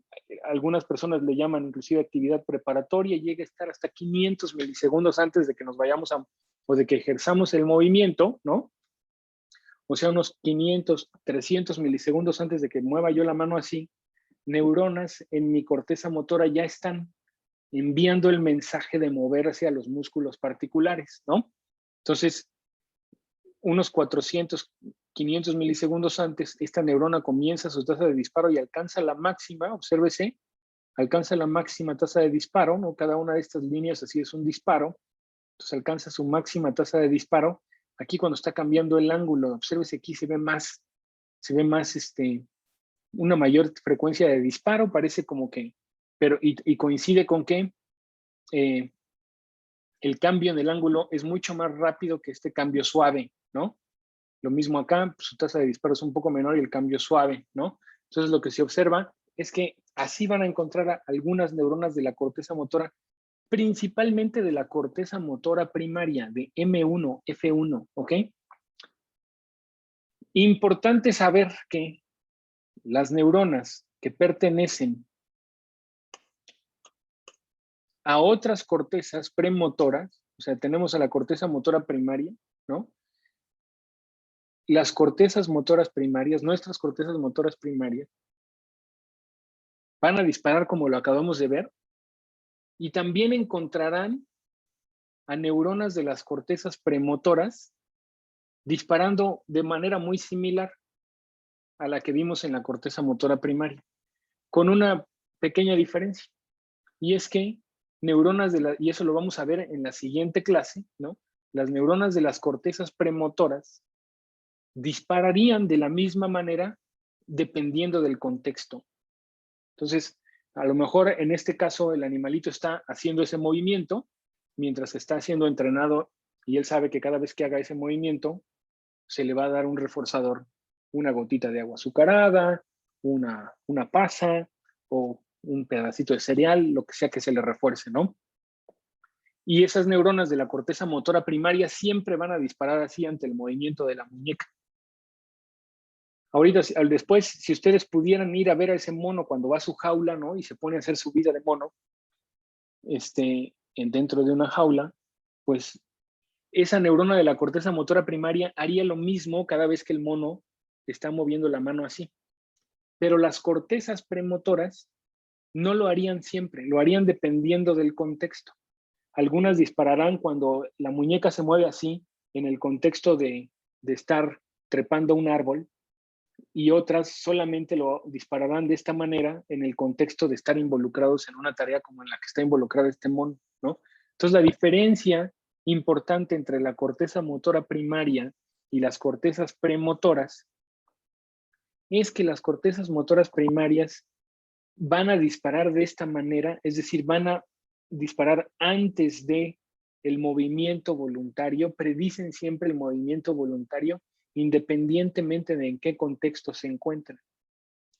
algunas personas le llaman inclusive actividad preparatoria, llega a estar hasta 500 milisegundos antes de que nos vayamos a, o de que ejerzamos el movimiento, ¿no? O sea, unos 500, 300 milisegundos antes de que mueva yo la mano así, neuronas en mi corteza motora ya están enviando el mensaje de mover hacia los músculos particulares, ¿no? Entonces, unos 400, 500 milisegundos antes, esta neurona comienza su tasa de disparo y alcanza la máxima, obsérvese, alcanza la máxima tasa de disparo, ¿no? Cada una de estas líneas así es un disparo, entonces alcanza su máxima tasa de disparo. Aquí cuando está cambiando el ángulo, obsérvese aquí se ve más una mayor frecuencia de disparo, parece como que, pero y coincide con que el cambio en el ángulo es mucho más rápido que este cambio suave, ¿no? Lo mismo acá, pues, su tasa de disparo es un poco menor y el cambio suave, ¿no? Entonces lo que se observa es que así van a encontrar algunas neuronas de la corteza motora, principalmente de la corteza motora primaria, de M1, F1, ¿ok? Importante saber que las neuronas que pertenecen a otras cortezas premotoras, o sea, tenemos a la corteza motora primaria, ¿no? Las cortezas motoras primarias, nuestras cortezas motoras primarias, van a disparar como lo acabamos de ver, y también encontrarán a neuronas de las cortezas premotoras disparando de manera muy similar a la que vimos en la corteza motora primaria, con una pequeña diferencia, y es que neuronas y eso lo vamos a ver en la siguiente clase, ¿no? Las neuronas de las cortezas premotoras dispararían de la misma manera dependiendo del contexto. Entonces, a lo mejor en este caso el animalito está haciendo ese movimiento mientras está siendo entrenado y él sabe que cada vez que haga ese movimiento se le va a dar un reforzador, una gotita de agua azucarada, una pasa o un pedacito de cereal, lo que sea que se le refuerce, ¿no? Y esas neuronas de la corteza motora primaria siempre van a disparar así ante el movimiento de la muñeca. Ahorita, después, si ustedes pudieran ir a ver a ese mono cuando va a su jaula, ¿no? Y se pone a hacer su vida de mono, dentro de una jaula, pues esa neurona de la corteza motora primaria haría lo mismo cada vez que el mono está moviendo la mano así. Pero las cortezas premotoras no lo harían siempre, lo harían dependiendo del contexto. Algunas dispararán cuando la muñeca se mueve así, en el contexto de estar trepando un árbol, y otras solamente lo dispararán de esta manera en el contexto de estar involucrados en una tarea como en la que está involucrado este mono, ¿no? Entonces, la diferencia importante entre la corteza motora primaria y las cortezas premotoras es que las cortezas motoras primarias van a disparar de esta manera, es decir, van a disparar antes de el movimiento voluntario, predicen siempre el movimiento voluntario independientemente de en qué contexto se encuentran.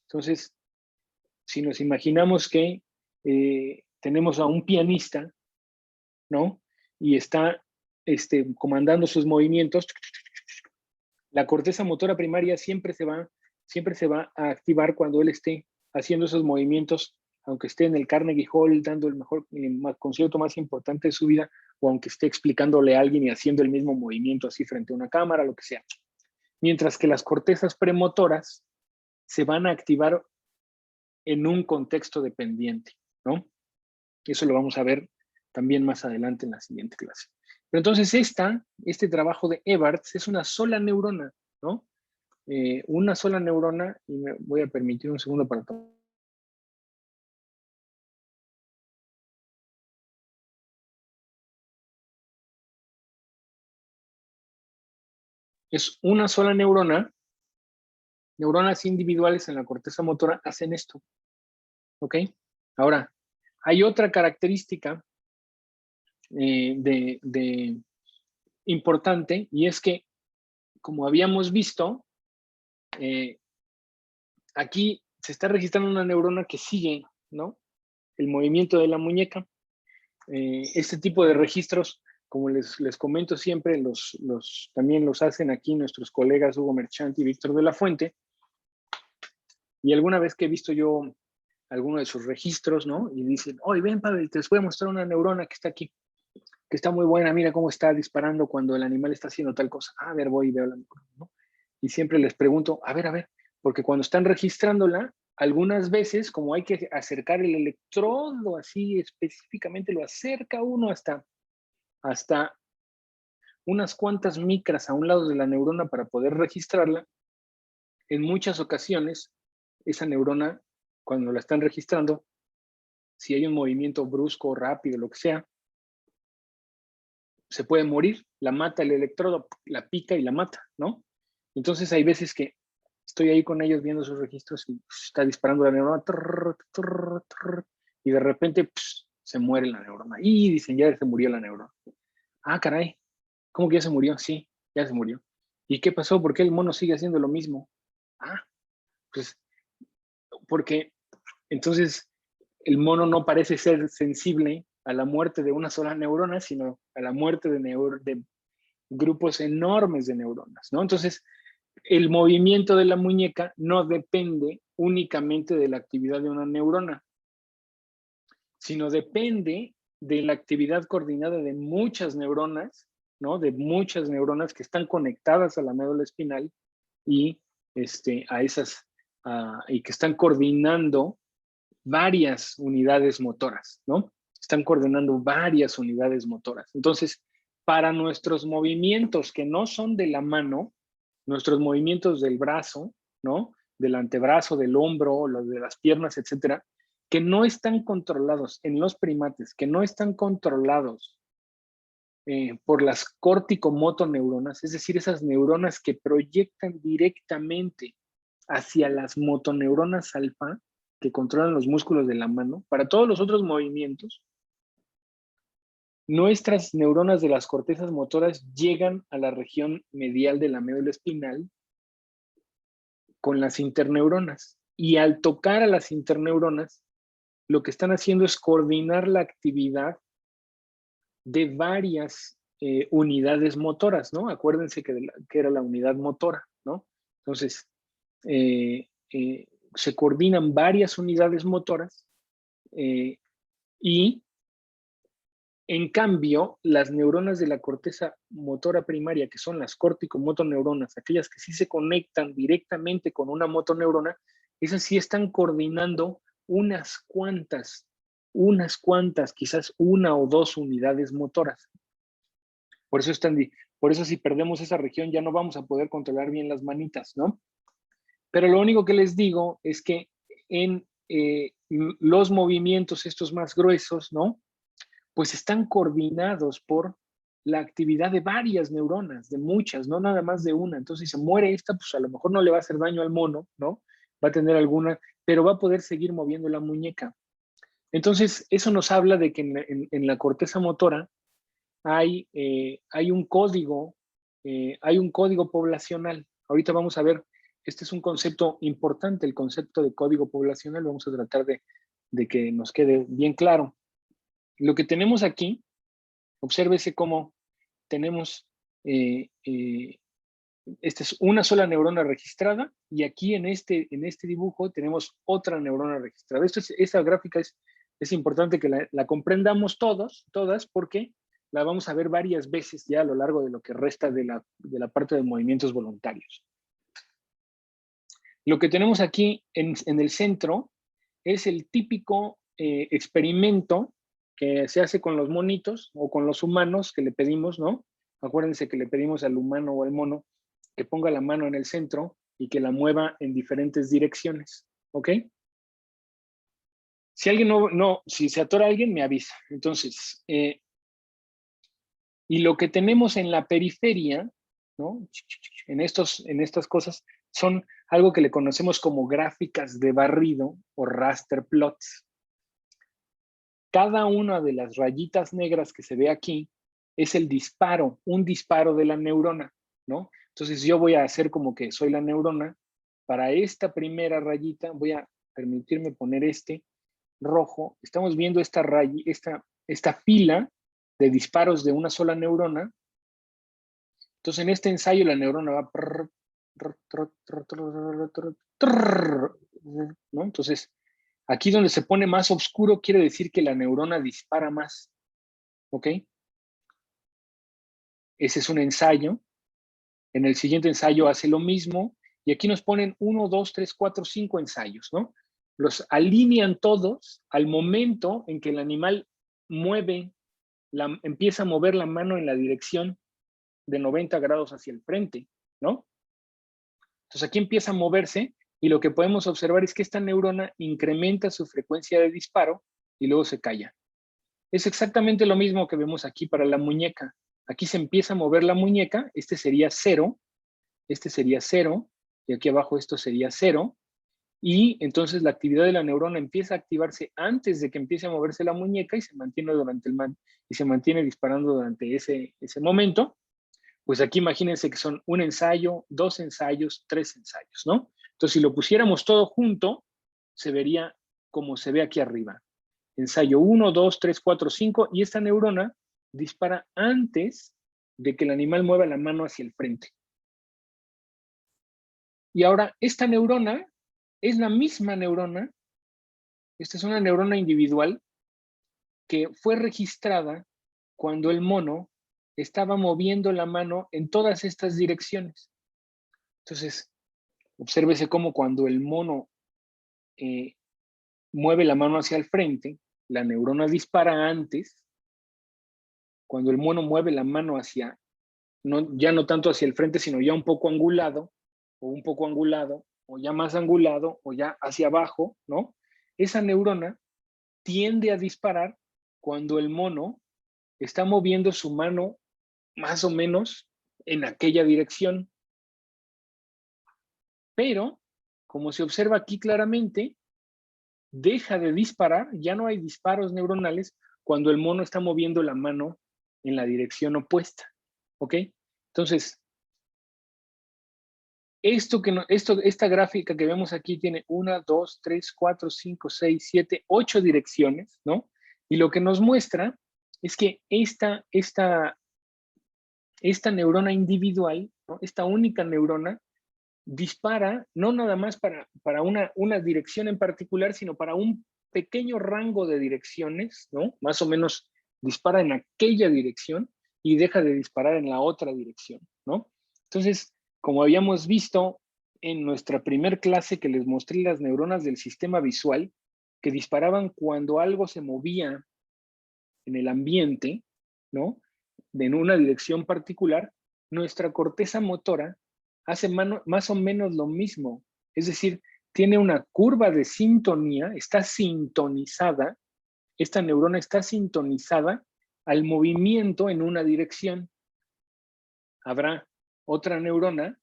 Entonces, si nos imaginamos que tenemos a un pianista, ¿no? Y está comandando sus movimientos, la corteza motora primaria siempre se va a activar cuando él esté haciendo esos movimientos aunque esté en el Carnegie Hall dando el mejor concierto más importante de su vida, o aunque esté explicándole a alguien y haciendo el mismo movimiento así frente a una cámara, lo que sea. Mientras que las cortezas premotoras se van a activar en un contexto dependiente, ¿no? Eso lo vamos a ver también más adelante en la siguiente clase. Pero entonces este trabajo de Evarts es una sola neurona, ¿no? Una sola neurona, y me voy a permitir un segundo para tomar. Es una sola neurona. Neuronas individuales en la corteza motora hacen esto, ¿ok? Ahora, hay otra característica importante, y es que, como habíamos visto, aquí se está registrando una neurona que sigue, ¿no?, el movimiento de la muñeca. Este tipo de registros, como les comento siempre, también los hacen aquí nuestros colegas Hugo Merchant y Víctor de la Fuente. Y alguna vez que he visto yo alguno de sus registros, ¿no?, y dicen, oye, ven, Pavel, te voy a mostrar una neurona que está aquí, que está muy buena, mira cómo está disparando cuando el animal está haciendo tal cosa. A ver, voy y veo la neurona, ¿no? Y siempre les pregunto, a ver, porque cuando están registrándola, algunas veces, como hay que acercar el electrodo así específicamente, lo acerca uno hasta unas cuantas micras a un lado de la neurona para poder registrarla. En muchas ocasiones, esa neurona, cuando la están registrando, si hay un movimiento brusco, rápido, lo que sea, se puede morir, la mata el electrodo, la pica y la mata, ¿no? Entonces hay veces que estoy ahí con ellos viendo sus registros y está disparando la neurona, y de repente se muere la neurona. Y dicen, ya se murió la neurona. Ah, caray, ¿cómo que ya se murió? Sí, ya se murió. ¿Y qué pasó? ¿Por qué el mono sigue haciendo lo mismo? Ah, pues porque entonces el mono no parece ser sensible a la muerte de una sola neurona, sino a la muerte de grupos enormes de neuronas, ¿no? Entonces, el movimiento de la muñeca no depende únicamente de la actividad de una neurona, sino depende de la actividad coordinada de muchas neuronas, ¿no? De muchas neuronas que están conectadas a la médula espinal y y que están coordinando varias unidades motoras, ¿no? Están coordinando varias unidades motoras. Entonces, para nuestros movimientos que no son de la mano, nuestros movimientos del brazo, ¿no?, del antebrazo, del hombro, los de las piernas, etcétera, que no están controlados en los primates, que no están controlados por las corticomotoneuronas, es decir, esas neuronas que proyectan directamente hacia las motoneuronas alfa, que controlan los músculos de la mano, para todos los otros movimientos, nuestras neuronas de las cortezas motoras llegan a la región medial de la médula espinal con las interneuronas. Y al tocar a las interneuronas, lo que están haciendo es coordinar la actividad de varias unidades motoras, ¿no? Acuérdense que era la unidad motora, ¿no? Entonces, se coordinan varias unidades motoras y en cambio, las neuronas de la corteza motora primaria, que son las corticomotoneuronas, aquellas que sí se conectan directamente con una motoneurona, esas sí están coordinando unas cuantas, quizás una o dos unidades motoras. Por eso si perdemos esa región ya no vamos a poder controlar bien las manitas, ¿no? Pero lo único que les digo es que en los movimientos estos más gruesos, ¿no?, pues están coordinados por la actividad de varias neuronas, de muchas, no nada más de una. Entonces, si se muere esta, pues a lo mejor no le va a hacer daño al mono, ¿no? Va a tener alguna, pero va a poder seguir moviendo la muñeca. Entonces, eso nos habla de que en la corteza motora hay un código poblacional. Ahorita vamos a ver, este es un concepto importante, el concepto de código poblacional. Vamos a tratar de que nos quede bien claro. Lo que tenemos aquí, obsérvese cómo tenemos esta es una sola neurona registrada y aquí en este dibujo tenemos otra neurona registrada. Esta gráfica es importante que la comprendamos todas, porque la vamos a ver varias veces ya a lo largo de lo que resta de la parte de movimientos voluntarios. Lo que tenemos aquí en el centro es el típico experimento que se hace con los monitos o con los humanos que le pedimos, ¿no? Acuérdense que le pedimos al humano o al mono que ponga la mano en el centro y que la mueva en diferentes direcciones, ¿ok? Si alguien si se atora alguien, me avisa. Entonces, y lo que tenemos en la periferia, ¿no? En estas cosas, son algo que le conocemos como gráficas de barrido o raster plots. Cada una de las rayitas negras que se ve aquí es el disparo, un disparo de la neurona, ¿no? Entonces yo voy a hacer como que soy la neurona. Para esta primera rayita voy a permitirme poner este rojo. Estamos viendo esta fila de disparos de una sola neurona. Entonces en este ensayo la neurona va... ¿no? Entonces aquí donde se pone más oscuro quiere decir que la neurona dispara más. ¿Ok? Ese es un ensayo. En el siguiente ensayo hace lo mismo. Y aquí nos ponen 1, 2, 3, 4, 5 ensayos, ¿no? Los alinean todos al momento en que el animal empieza a mover la mano en la dirección de 90 grados hacia el frente, ¿no? Entonces aquí empieza a moverse y lo que podemos observar es que esta neurona incrementa su frecuencia de disparo y luego se calla. Es exactamente lo mismo que vemos aquí para la muñeca. Aquí se empieza a mover la muñeca, este sería 0, y aquí abajo esto sería 0, y entonces la actividad de la neurona empieza a activarse antes de que empiece a moverse la muñeca y se mantiene disparando durante ese momento. Pues aquí imagínense que son un ensayo, 2 ensayos, 3 ensayos, ¿no? Entonces si lo pusiéramos todo junto, se vería como se ve aquí arriba. Ensayo 1, 2, 3, 4, 5, y esta neurona dispara antes de que el animal mueva la mano hacia el frente. Y ahora, esta neurona es la misma neurona, esta es una neurona individual que fue registrada cuando el mono estaba moviendo la mano en todas estas direcciones. Entonces, obsérvese cómo cuando el mono mueve la mano hacia el frente, la neurona dispara antes. Cuando el mono mueve la mano hacia, ya no tanto hacia el frente, sino ya un poco angulado, o ya más angulado, o ya hacia abajo, ¿no? Esa neurona tiende a disparar cuando el mono está moviendo su mano más o menos en aquella dirección. Pero, como se observa aquí claramente, deja de disparar, ya no hay disparos neuronales cuando el mono está moviendo la mano en la dirección opuesta. ¿Ok? Entonces, esta gráfica que vemos aquí tiene 1, 2, 3, 4, 5, 6, 7, 8 direcciones, ¿no? Y lo que nos muestra es que esta neurona individual, ¿no? Esta única neurona, dispara no nada más para una dirección en particular, sino para un pequeño rango de direcciones, ¿no? Más o menos dispara en aquella dirección y deja de disparar en la otra dirección, ¿no? Entonces, como habíamos visto en nuestra primer clase que les mostré las neuronas del sistema visual, que disparaban cuando algo se movía en el ambiente, ¿no? En una dirección particular, nuestra corteza motora hace más o menos lo mismo. Es decir, tiene una curva de sintonía, está sintonizada, esta neurona está sintonizada al movimiento en una dirección. Habrá otra neurona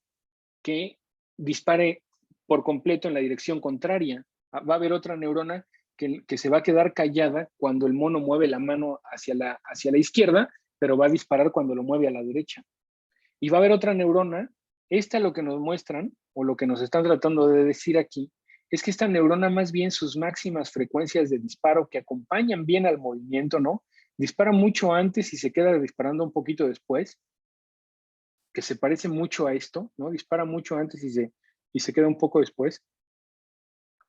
que dispare por completo en la dirección contraria. Va a haber otra neurona que se va a quedar callada cuando el mono mueve la mano hacia la izquierda, pero va a disparar cuando lo mueve a la derecha. Y va a haber otra neurona, esta lo que nos muestran, o lo que nos están tratando de decir aquí, es que esta neurona más bien sus máximas frecuencias de disparo que acompañan bien al movimiento, ¿no? Dispara mucho antes y se queda disparando un poquito después. que se parece mucho a esto, ¿no? Dispara mucho antes y se queda un poco después.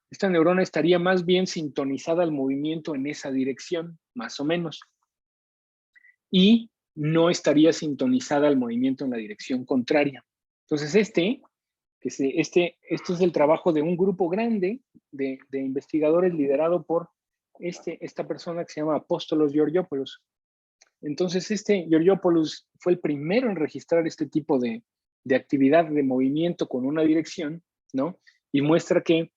Esta neurona estaría más bien sintonizada al movimiento en esa dirección, más o menos. Y no estaría sintonizada al movimiento en la dirección contraria. Entonces, esto es el trabajo de un grupo grande de investigadores liderado por esta persona que se llama Apóstolos Georgopoulos. Entonces, Georgopoulos fue el primero en registrar este tipo de actividad de movimiento con una dirección, ¿no? Y muestra que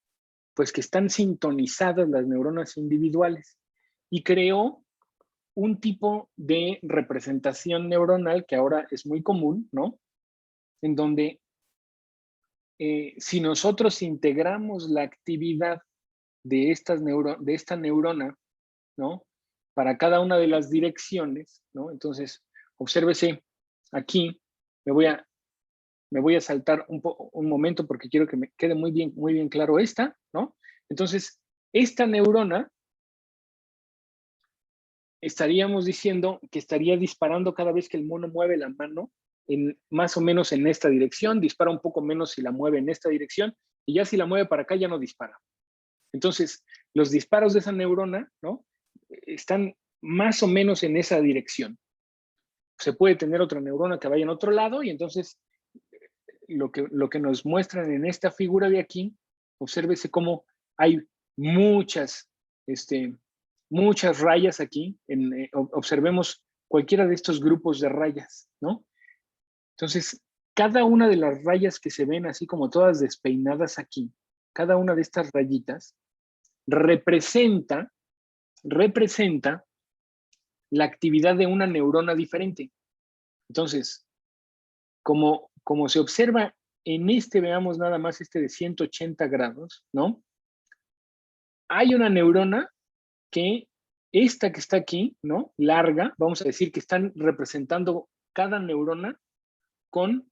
están sintonizadas las neuronas individuales. Y creó un tipo de representación neuronal que ahora es muy común, ¿no? En donde si nosotros integramos la actividad de esta neurona, ¿no? Para cada una de las direcciones, ¿no? Entonces, obsérvese aquí, me voy a saltar un momento porque quiero que me quede muy bien claro esta, ¿no? Entonces, esta neurona estaríamos diciendo que estaría disparando cada vez que el mono mueve la mano más o menos en esta dirección, dispara un poco menos si la mueve en esta dirección, y ya si la mueve para acá ya no dispara. Entonces, los disparos de esa neurona, ¿no? Están más o menos en esa dirección. Se puede tener otra neurona que vaya en otro lado, y entonces lo que nos muestran en esta figura de aquí, obsérvese cómo hay muchas rayas aquí. Observemos cualquiera de estos grupos de rayas, ¿no? Entonces, cada una de las rayas que se ven así como todas despeinadas aquí, cada una de estas rayitas, representa la actividad de una neurona diferente. Entonces, como se observa en veamos nada más de 180 grados, ¿no? Hay una neurona que esta que está aquí, ¿no? Larga, vamos a decir que están representando cada neurona con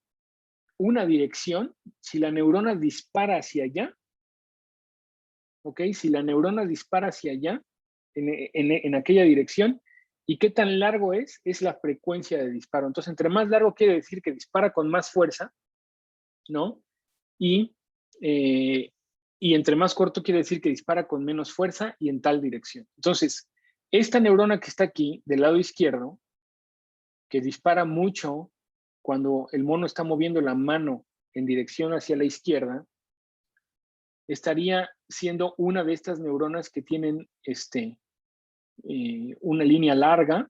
una dirección. Si la neurona dispara hacia allá, ¿ok? Si la neurona dispara hacia allá, en aquella dirección, ¿y qué tan largo es? Es la frecuencia de disparo. Entonces, entre más largo quiere decir que dispara con más fuerza, ¿no? Y entre más corto quiere decir que dispara con menos fuerza y en tal dirección. Entonces, esta neurona que está aquí, del lado izquierdo, que dispara mucho cuando el mono está moviendo la mano en dirección hacia la izquierda, estaría siendo una de estas neuronas que tienen una línea larga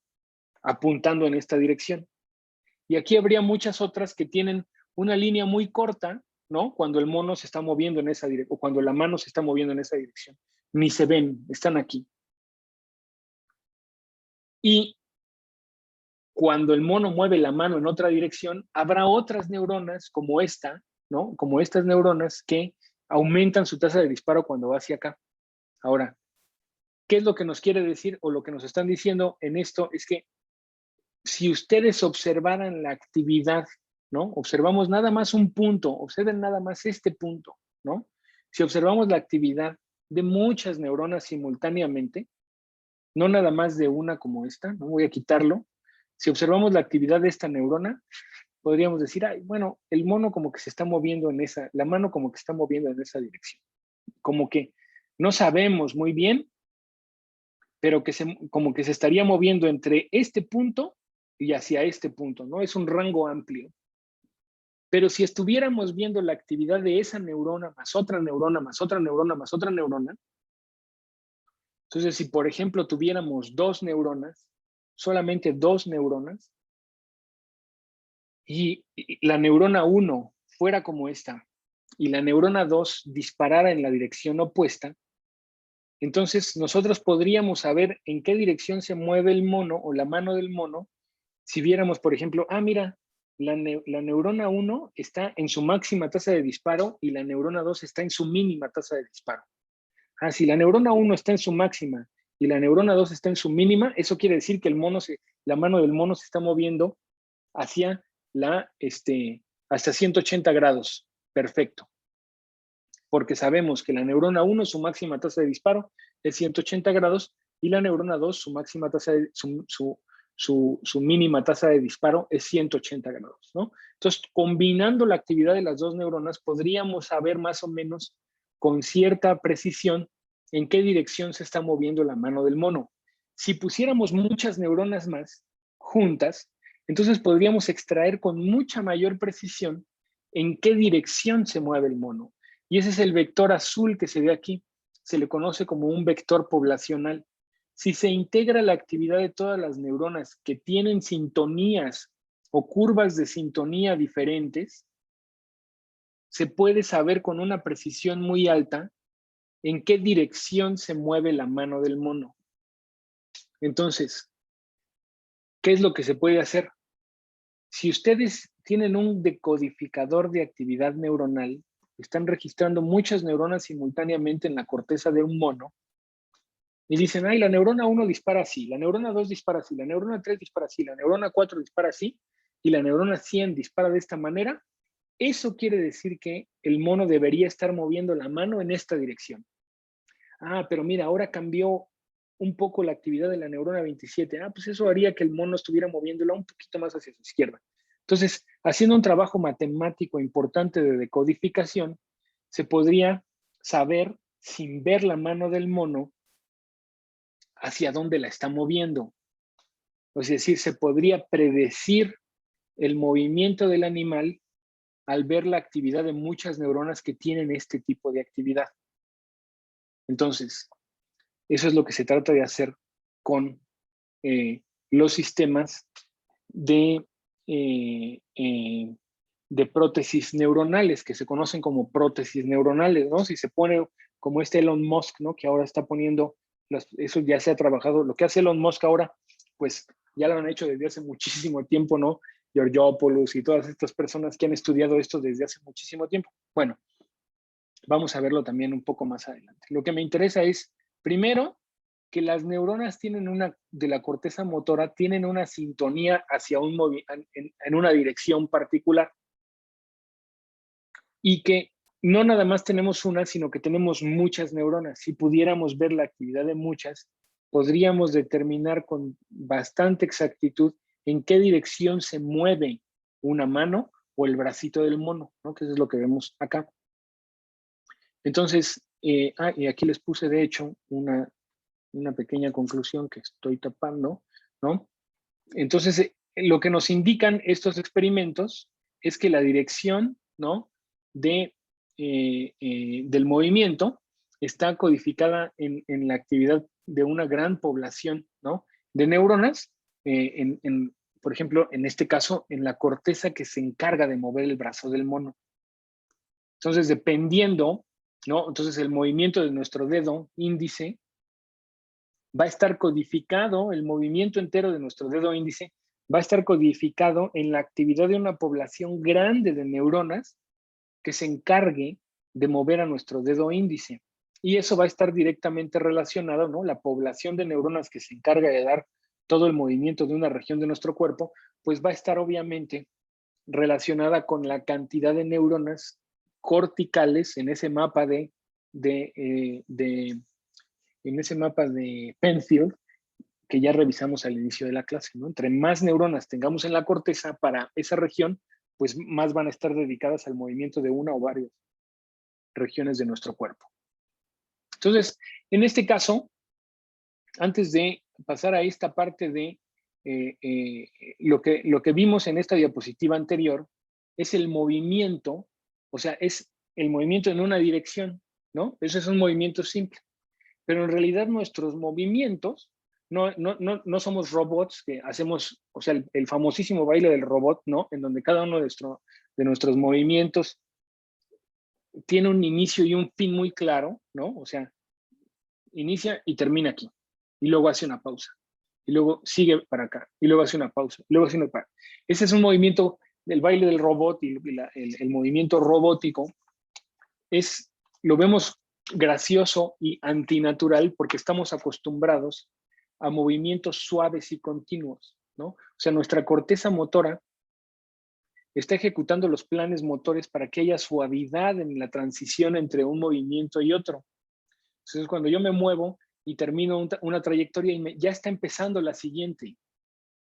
apuntando en esta dirección. Y aquí habría muchas otras que tienen una línea muy corta, ¿no? Cuando el mono se está moviendo en esa dirección, o cuando la mano se está moviendo en esa dirección. Ni se ven, están aquí. Y cuando el mono mueve la mano en otra dirección, habrá otras neuronas como esta, ¿no? Como estas neuronas que aumentan su tasa de disparo cuando va hacia acá. Ahora, ¿qué es lo que nos quiere decir o lo que nos están diciendo en esto? Es que si ustedes observaran la actividad, ¿no? Observamos nada más un punto, observen nada más este punto, ¿no? Si observamos la actividad de muchas neuronas simultáneamente, no nada más de una como esta, no voy a quitarlo. Si observamos la actividad de esta neurona, podríamos decir, ay, bueno, el mono como que se está moviendo la mano como que está moviendo en esa dirección. Como que no sabemos muy bien, pero como que se estaría moviendo entre este punto y hacia este punto, ¿no? Es un rango amplio. Pero si estuviéramos viendo la actividad de esa neurona, más otra neurona, más otra neurona, más otra neurona, entonces si por ejemplo tuviéramos dos neuronas, solamente dos neuronas, y la neurona 1 fuera como esta, y la neurona 2 disparara en la dirección opuesta, entonces nosotros podríamos saber en qué dirección se mueve el mono o la mano del mono si viéramos, por ejemplo, mira, la neurona 1 está en su máxima tasa de disparo y la neurona 2 está en su mínima tasa de disparo. Si la neurona 1 está en su máxima y la neurona 2 está en su mínima, eso quiere decir que la mano del mono se está moviendo hacia hasta 180 grados. Perfecto. Porque sabemos que la neurona 1, su máxima tasa de disparo es 180 grados y la neurona 2, su máxima tasa de, su mínima tasa de disparo es 180 grados, ¿no? Entonces, combinando la actividad de las dos neuronas, podríamos saber más o menos con cierta precisión en qué dirección se está moviendo la mano del mono. Si pusiéramos muchas neuronas más juntas, entonces podríamos extraer con mucha mayor precisión en qué dirección se mueve el mono. Y ese es el vector azul que se ve aquí. Se le conoce como un vector poblacional. Si se integra la actividad de todas las neuronas que tienen sintonías o curvas de sintonía diferentes, se puede saber con una precisión muy alta en qué dirección se mueve la mano del mono. Entonces, ¿qué es lo que se puede hacer? Si ustedes tienen un decodificador de actividad neuronal, están registrando muchas neuronas simultáneamente en la corteza de un mono, y dicen, ay, la neurona 1 dispara así, la neurona 2 dispara así, la neurona 3 dispara así, la neurona 4 dispara así, y la neurona 100 dispara de esta manera, eso quiere decir que el mono debería estar moviendo la mano en esta dirección. Ah, pero mira, ahora cambió un poco la actividad de la neurona 27. Ah, pues eso haría que el mono estuviera moviéndola un poquito más hacia su izquierda. Entonces, haciendo un trabajo matemático importante de decodificación, se podría saber, sin ver la mano del mono, hacia dónde la está moviendo. Es decir, se podría predecir el movimiento del animal al ver la actividad de muchas neuronas que tienen este tipo de actividad. Entonces, eso es lo que se trata de hacer con los sistemas de prótesis neuronales, que se conocen como prótesis neuronales, ¿no? Si se pone como este Elon Musk, ¿no? Que ahora está poniendo, eso ya se ha trabajado, lo que hace Elon Musk ahora, pues ya lo han hecho desde hace muchísimo tiempo, ¿no? Georgopoulos y todas estas personas que han estudiado esto desde hace muchísimo tiempo. Bueno, vamos a verlo también un poco más adelante. Lo que me interesa es, primero, que las neuronas de la corteza motora tienen una sintonía hacia en una dirección particular. Y que no nada más tenemos una, sino que tenemos muchas neuronas. Si pudiéramos ver la actividad de muchas, podríamos determinar con bastante exactitud en qué dirección se mueve una mano o el bracito del mono, ¿no? Que eso es lo que vemos acá. Entonces, y aquí les puse de hecho una pequeña conclusión que estoy tapando, ¿no? Entonces, lo que nos indican estos experimentos es que la dirección, ¿no? Del movimiento está codificada en la actividad de una gran población, ¿no? De neuronas, por ejemplo, en este caso, en la corteza que se encarga de mover el brazo del mono. Entonces, dependiendo, ¿no? Entonces, el movimiento de nuestro dedo índice va a estar codificado, el movimiento entero de nuestro dedo índice va a estar codificado en la actividad de una población grande de neuronas que se encargue de mover a nuestro dedo índice. Y eso va a estar directamente relacionado, ¿no? La población de neuronas que se encarga de dar todo el movimiento de una región de nuestro cuerpo, pues va a estar obviamente relacionada con la cantidad de neuronas corticales en ese mapa de Penfield, que ya revisamos al inicio de la clase, ¿no? Entre más neuronas tengamos en la corteza para esa región, pues más van a estar dedicadas al movimiento de una o varias regiones de nuestro cuerpo. Entonces, en este caso, antes de pasar a esta parte de lo que vimos en esta diapositiva anterior, es el movimiento, o sea, es el movimiento en una dirección, ¿no? Eso es un movimiento simple. Pero en realidad nuestros movimientos, no somos robots que hacemos, o sea, el famosísimo baile del robot, ¿no? En donde cada uno de nuestros movimientos tiene un inicio y un fin muy claro, ¿no? O sea, inicia y termina aquí. Y luego hace una pausa. Y luego sigue para acá. Y luego hace una pausa. Y luego hace una pausa. Ese es un movimiento del baile del robot y el movimiento robótico. Lo vemos gracioso y antinatural porque estamos acostumbrados a movimientos suaves y continuos, ¿no? O sea, nuestra corteza motora está ejecutando los planes motores para que haya suavidad en la transición entre un movimiento y otro. Entonces, cuando yo me muevo y termino una trayectoria y ya está empezando la siguiente.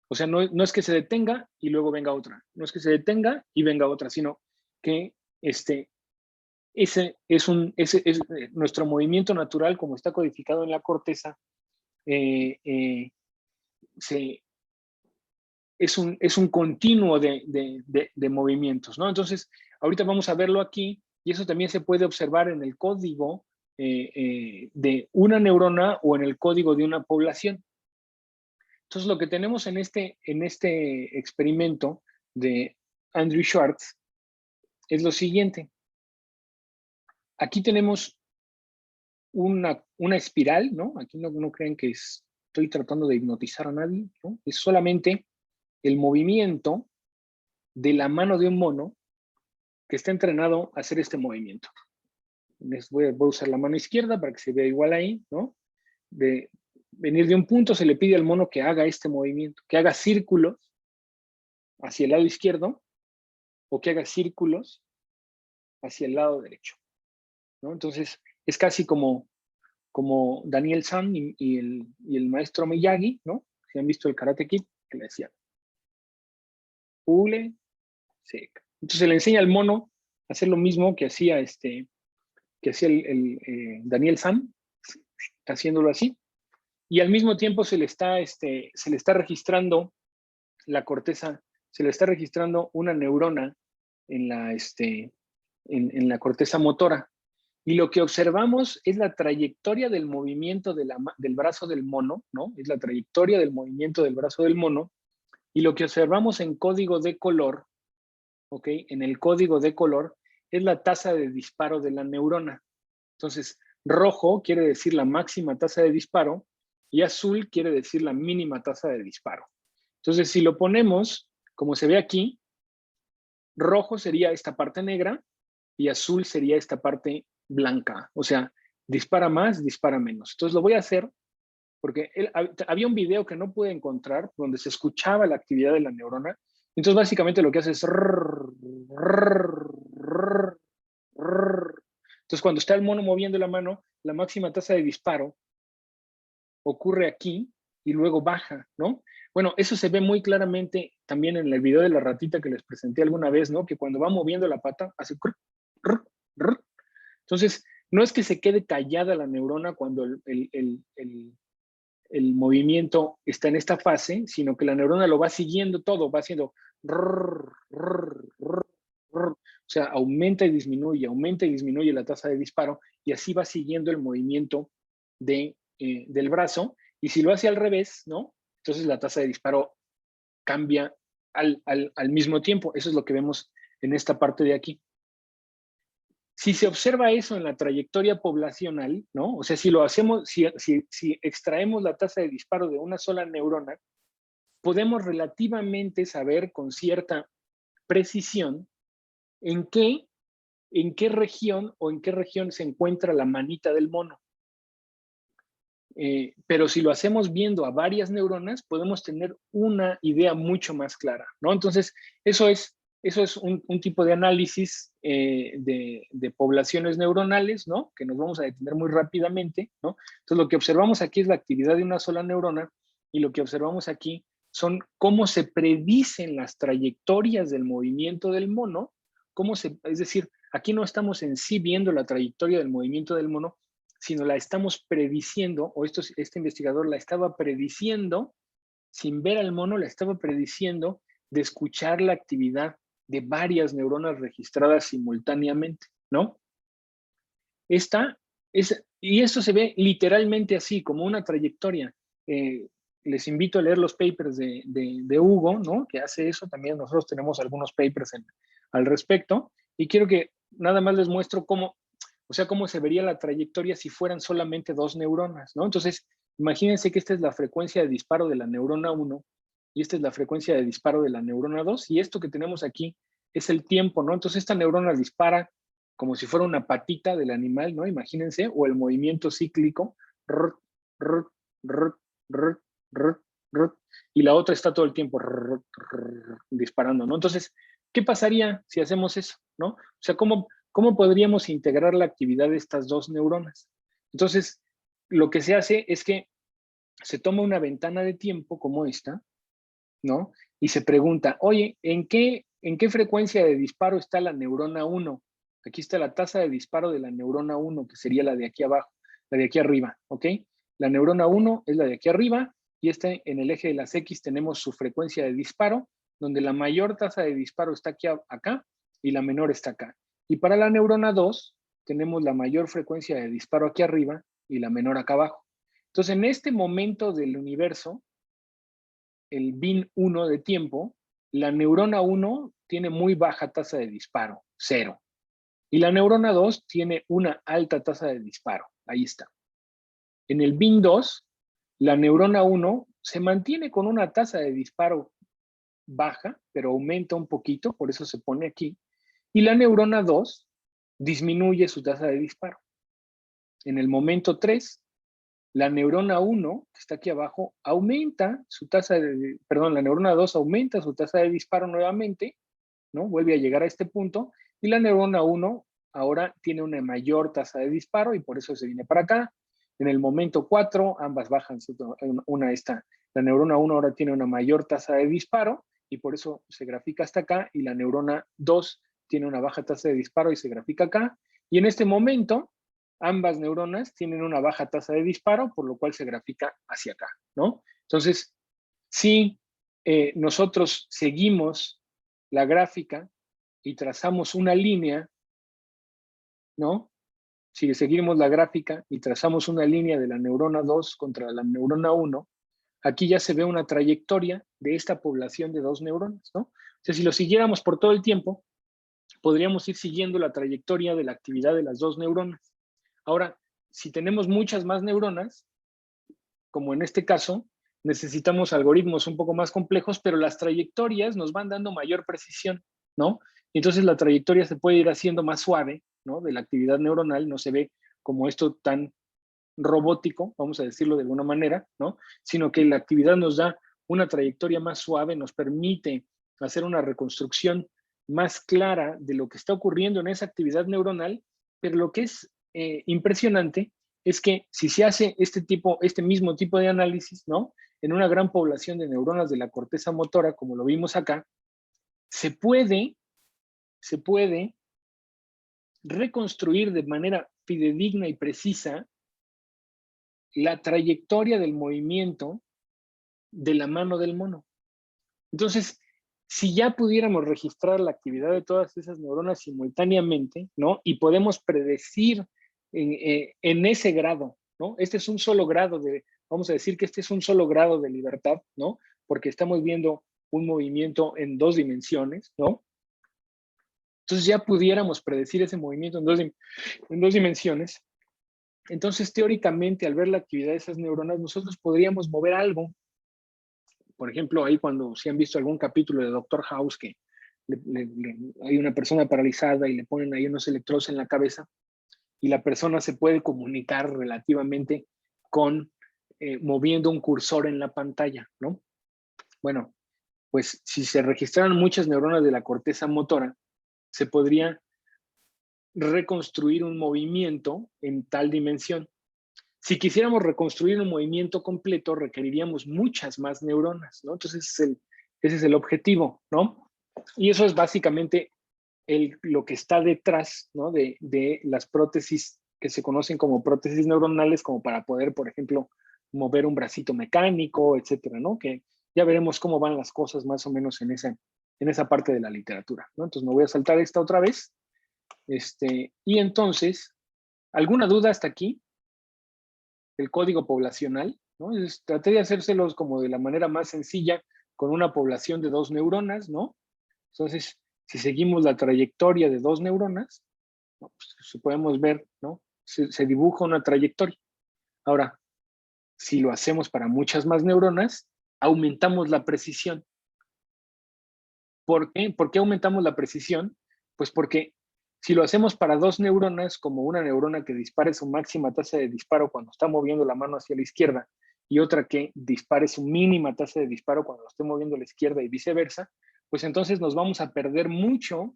O sea, no es que se detenga y luego venga otra. No es que se detenga y venga otra, sino que ese es nuestro movimiento natural, como está codificado en la corteza, es un continuo de movimientos, ¿no? Entonces, ahorita vamos a verlo aquí, y eso también se puede observar en el código de una neurona o en el código de una población. Entonces, lo que tenemos en este experimento de Andrew Schwartz es lo siguiente. Aquí tenemos una espiral, ¿no? Aquí no crean que estoy tratando de hipnotizar a nadie, ¿no? Es solamente el movimiento de la mano de un mono que está entrenado a hacer este movimiento. Voy a usar la mano izquierda para que se vea igual ahí, ¿no? De venir de un punto, se le pide al mono que haga este movimiento, que haga círculos hacia el lado izquierdo o que haga círculos hacia el lado derecho, ¿no? Entonces, es casi como Daniel San y el maestro Miyagi, ¿no? Si han visto el Karate Kid, que le decía, pule, seca. Entonces le enseña al mono a hacer lo mismo que hacía Daniel San, haciéndolo así, y al mismo tiempo se le está registrando la corteza, se le está registrando una neurona en la corteza motora. Y lo que observamos es la trayectoria del movimiento del brazo del mono, ¿no? Es la trayectoria del movimiento del brazo del mono. Y lo que observamos en código de color, ¿ok? En el código de color es la tasa de disparo de la neurona. Entonces, rojo quiere decir la máxima tasa de disparo y azul quiere decir la mínima tasa de disparo. Entonces, si lo ponemos, como se ve aquí, rojo sería esta parte negra y azul sería esta parte blanca. O sea, dispara más, dispara menos. Entonces lo voy a hacer porque había un video que no pude encontrar donde se escuchaba la actividad de la neurona. Entonces básicamente lo que hace es... Entonces cuando está el mono moviendo la mano, la máxima tasa de disparo ocurre aquí y luego baja, ¿no? Bueno, eso se ve muy claramente también en el video de la ratita que les presenté alguna vez, ¿no? Que cuando va moviendo la pata, hace... Entonces, no es que se quede callada la neurona cuando el movimiento está en esta fase, sino que la neurona lo va siguiendo todo, va haciendo... O sea, aumenta y disminuye la tasa de disparo y así va siguiendo el movimiento del brazo. Y si lo hace al revés, ¿no? Entonces la tasa de disparo cambia al mismo tiempo. Eso es lo que vemos en esta parte de aquí. Si se observa eso en la trayectoria poblacional, ¿no? O sea, si lo hacemos, si extraemos la tasa de disparo de una sola neurona, podemos relativamente saber con cierta precisión en qué región se encuentra la manita del mono. Pero si lo hacemos viendo a varias neuronas, podemos tener una idea mucho más clara, ¿no? Entonces, eso es un tipo de análisis de poblaciones neuronales, ¿no? Que nos vamos a detener muy rápidamente, ¿no? Entonces, lo que observamos aquí es la actividad de una sola neurona y lo que observamos aquí son cómo se predicen las trayectorias del movimiento del mono, es decir, aquí no estamos en sí viendo la trayectoria del movimiento del mono, sino la estamos prediciendo, o este investigador la estaba prediciendo, sin ver al mono, la estaba prediciendo de escuchar la actividad de varias neuronas registradas simultáneamente, ¿no? Y esto se ve literalmente así, como una trayectoria. Les invito a leer los papers de Hugo, ¿no? Que hace eso. También nosotros tenemos algunos papers al respecto. Y quiero que nada más les muestro cómo se vería la trayectoria si fueran solamente dos neuronas, ¿no? Entonces, imagínense que esta es la frecuencia de disparo de la neurona 1 y esta es la frecuencia de disparo de la neurona 2 y esto que tenemos aquí es el tiempo, ¿no? Entonces, esta neurona dispara como si fuera una patita del animal, ¿no? Imagínense, o el movimiento cíclico, y la otra está todo el tiempo disparando, ¿no? Entonces, ¿qué pasaría si hacemos eso, ¿no? O sea, ¿cómo podríamos integrar la actividad de estas dos neuronas? Entonces, lo que se hace es que se toma una ventana de tiempo como esta, ¿no? Y se pregunta, oye, ¿en qué frecuencia de disparo está la neurona 1? Aquí está la tasa de disparo de la neurona 1, que sería la de aquí abajo, la de aquí arriba, ¿ok? La neurona 1 es la de aquí arriba, y en el eje de las X tenemos su frecuencia de disparo, donde la mayor tasa de disparo está aquí acá, y la menor está acá. Y para la neurona 2, tenemos la mayor frecuencia de disparo aquí arriba, y la menor acá abajo. Entonces, en este momento del universo, el bin 1 de tiempo, la neurona 1 tiene muy baja tasa de disparo, 0. Y la neurona 2 tiene una alta tasa de disparo, ahí está. En el bin 2, la neurona 1 se mantiene con una tasa de disparo baja, pero aumenta un poquito, por eso se pone aquí. Y la neurona 2 disminuye su tasa de disparo. En el momento 3, la neurona 1, que está aquí abajo, aumenta su tasa de, perdón, la neurona 2 aumenta su tasa de disparo nuevamente, ¿no? Vuelve a llegar a este punto, y la neurona 1 ahora tiene una mayor tasa de disparo y por eso se viene para acá. En el momento 4, ambas bajan la neurona 1 ahora tiene una mayor tasa de disparo y por eso se grafica hasta acá, y la neurona 2 tiene una baja tasa de disparo y se grafica acá. Y en este momento, ambas neuronas tienen una baja tasa de disparo, por lo cual se grafica hacia acá, ¿no? Entonces, si nosotros seguimos la gráfica y trazamos una línea, ¿no? Si seguimos la gráfica y trazamos una línea de la neurona 2 contra la neurona 1, aquí ya se ve una trayectoria de esta población de 2 neuronas, ¿no? O sea, si lo siguiéramos por todo el tiempo, podríamos ir siguiendo la trayectoria de la actividad de las 2 neuronas. Ahora, si tenemos muchas más neuronas, como en este caso, necesitamos algoritmos un poco más complejos, pero las trayectorias nos van dando mayor precisión, ¿no? Entonces la trayectoria se puede ir haciendo más suave, ¿no? De la actividad neuronal, no se ve como esto tan robótico, vamos a decirlo de alguna manera, ¿no? Sino que la actividad nos da una trayectoria más suave, nos permite hacer una reconstrucción más clara de lo que está ocurriendo en esa actividad neuronal, pero lo que es impresionante es que si se hace este mismo tipo de análisis, ¿no? En una gran población de neuronas de la corteza motora, como lo vimos acá, se puede reconstruir de manera fidedigna y precisa la trayectoria del movimiento de la mano del mono. Entonces, si ya pudiéramos registrar la actividad de todas esas neuronas simultáneamente, ¿no? Y podemos predecir en ese grado, ¿no? Este es un solo grado vamos a decir que este es un solo grado de libertad, ¿no? Porque estamos viendo un movimiento en 2 dimensiones, ¿no? Entonces ya pudiéramos predecir ese movimiento en dos dimensiones. Entonces, teóricamente, al ver la actividad de esas neuronas, nosotros podríamos mover algo. Por ejemplo, ahí cuando si han visto algún capítulo de Doctor House que hay una persona paralizada y le ponen ahí unos electrodos en la cabeza y la persona se puede comunicar relativamente con moviendo un cursor en la pantalla, ¿no? Bueno, pues si se registraran muchas neuronas de la corteza motora, se podría reconstruir un movimiento en tal dimensión. Si quisiéramos reconstruir un movimiento completo, requeriríamos muchas más neuronas, ¿no? Entonces, ese es el objetivo, ¿no? Y eso es básicamente lo que está detrás, ¿no? De las prótesis que se conocen como prótesis neuronales, como para poder, por ejemplo, mover un bracito mecánico, etcétera, ¿no? Que ya veremos cómo van las cosas más o menos en esa parte de la literatura, ¿no? Entonces me voy a saltar esta otra vez. Y entonces, ¿alguna duda hasta aquí? El código poblacional, ¿no? Traté de hacérselos como de la manera más sencilla con una población de 2 neuronas, ¿no? Entonces, si seguimos la trayectoria de 2 neuronas, ¿no? Pues podemos ver, ¿no? Se dibuja una trayectoria. Ahora, si lo hacemos para muchas más neuronas, aumentamos la precisión. ¿Por qué? ¿Por qué aumentamos la precisión? Pues porque si lo hacemos para 2 neuronas, como una neurona que dispare su máxima tasa de disparo cuando está moviendo la mano hacia la izquierda y otra que dispare su mínima tasa de disparo cuando lo esté moviendo a la izquierda y viceversa, pues entonces nos vamos a perder mucho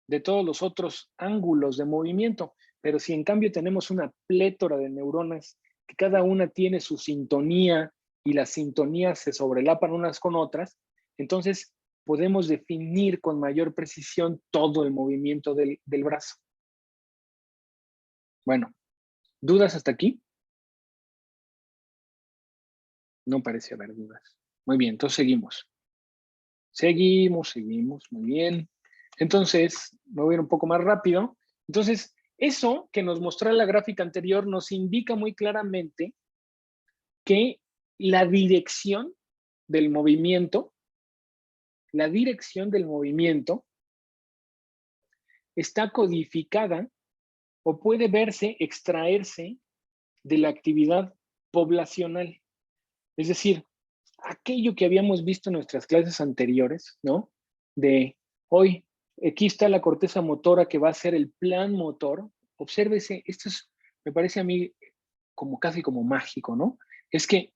de todos los otros ángulos de movimiento. Pero si en cambio tenemos una plétora de neuronas que cada una tiene su sintonía y las sintonías se sobrelapan unas con otras, entonces podemos definir con mayor precisión todo el movimiento del brazo. Bueno, ¿dudas hasta aquí? No parece haber dudas. Muy bien, entonces seguimos. Seguimos, muy bien. Entonces, me voy a ir un poco más rápido. Entonces, eso que nos mostró la gráfica anterior nos indica muy claramente que la dirección del movimiento está codificada o puede verse, extraerse de la actividad poblacional. Es decir, aquello que habíamos visto en nuestras clases anteriores, ¿no? De hoy, aquí está la corteza motora que va a ser el plan motor. Obsérvese, esto es, me parece a mí como casi como mágico, ¿no? Es que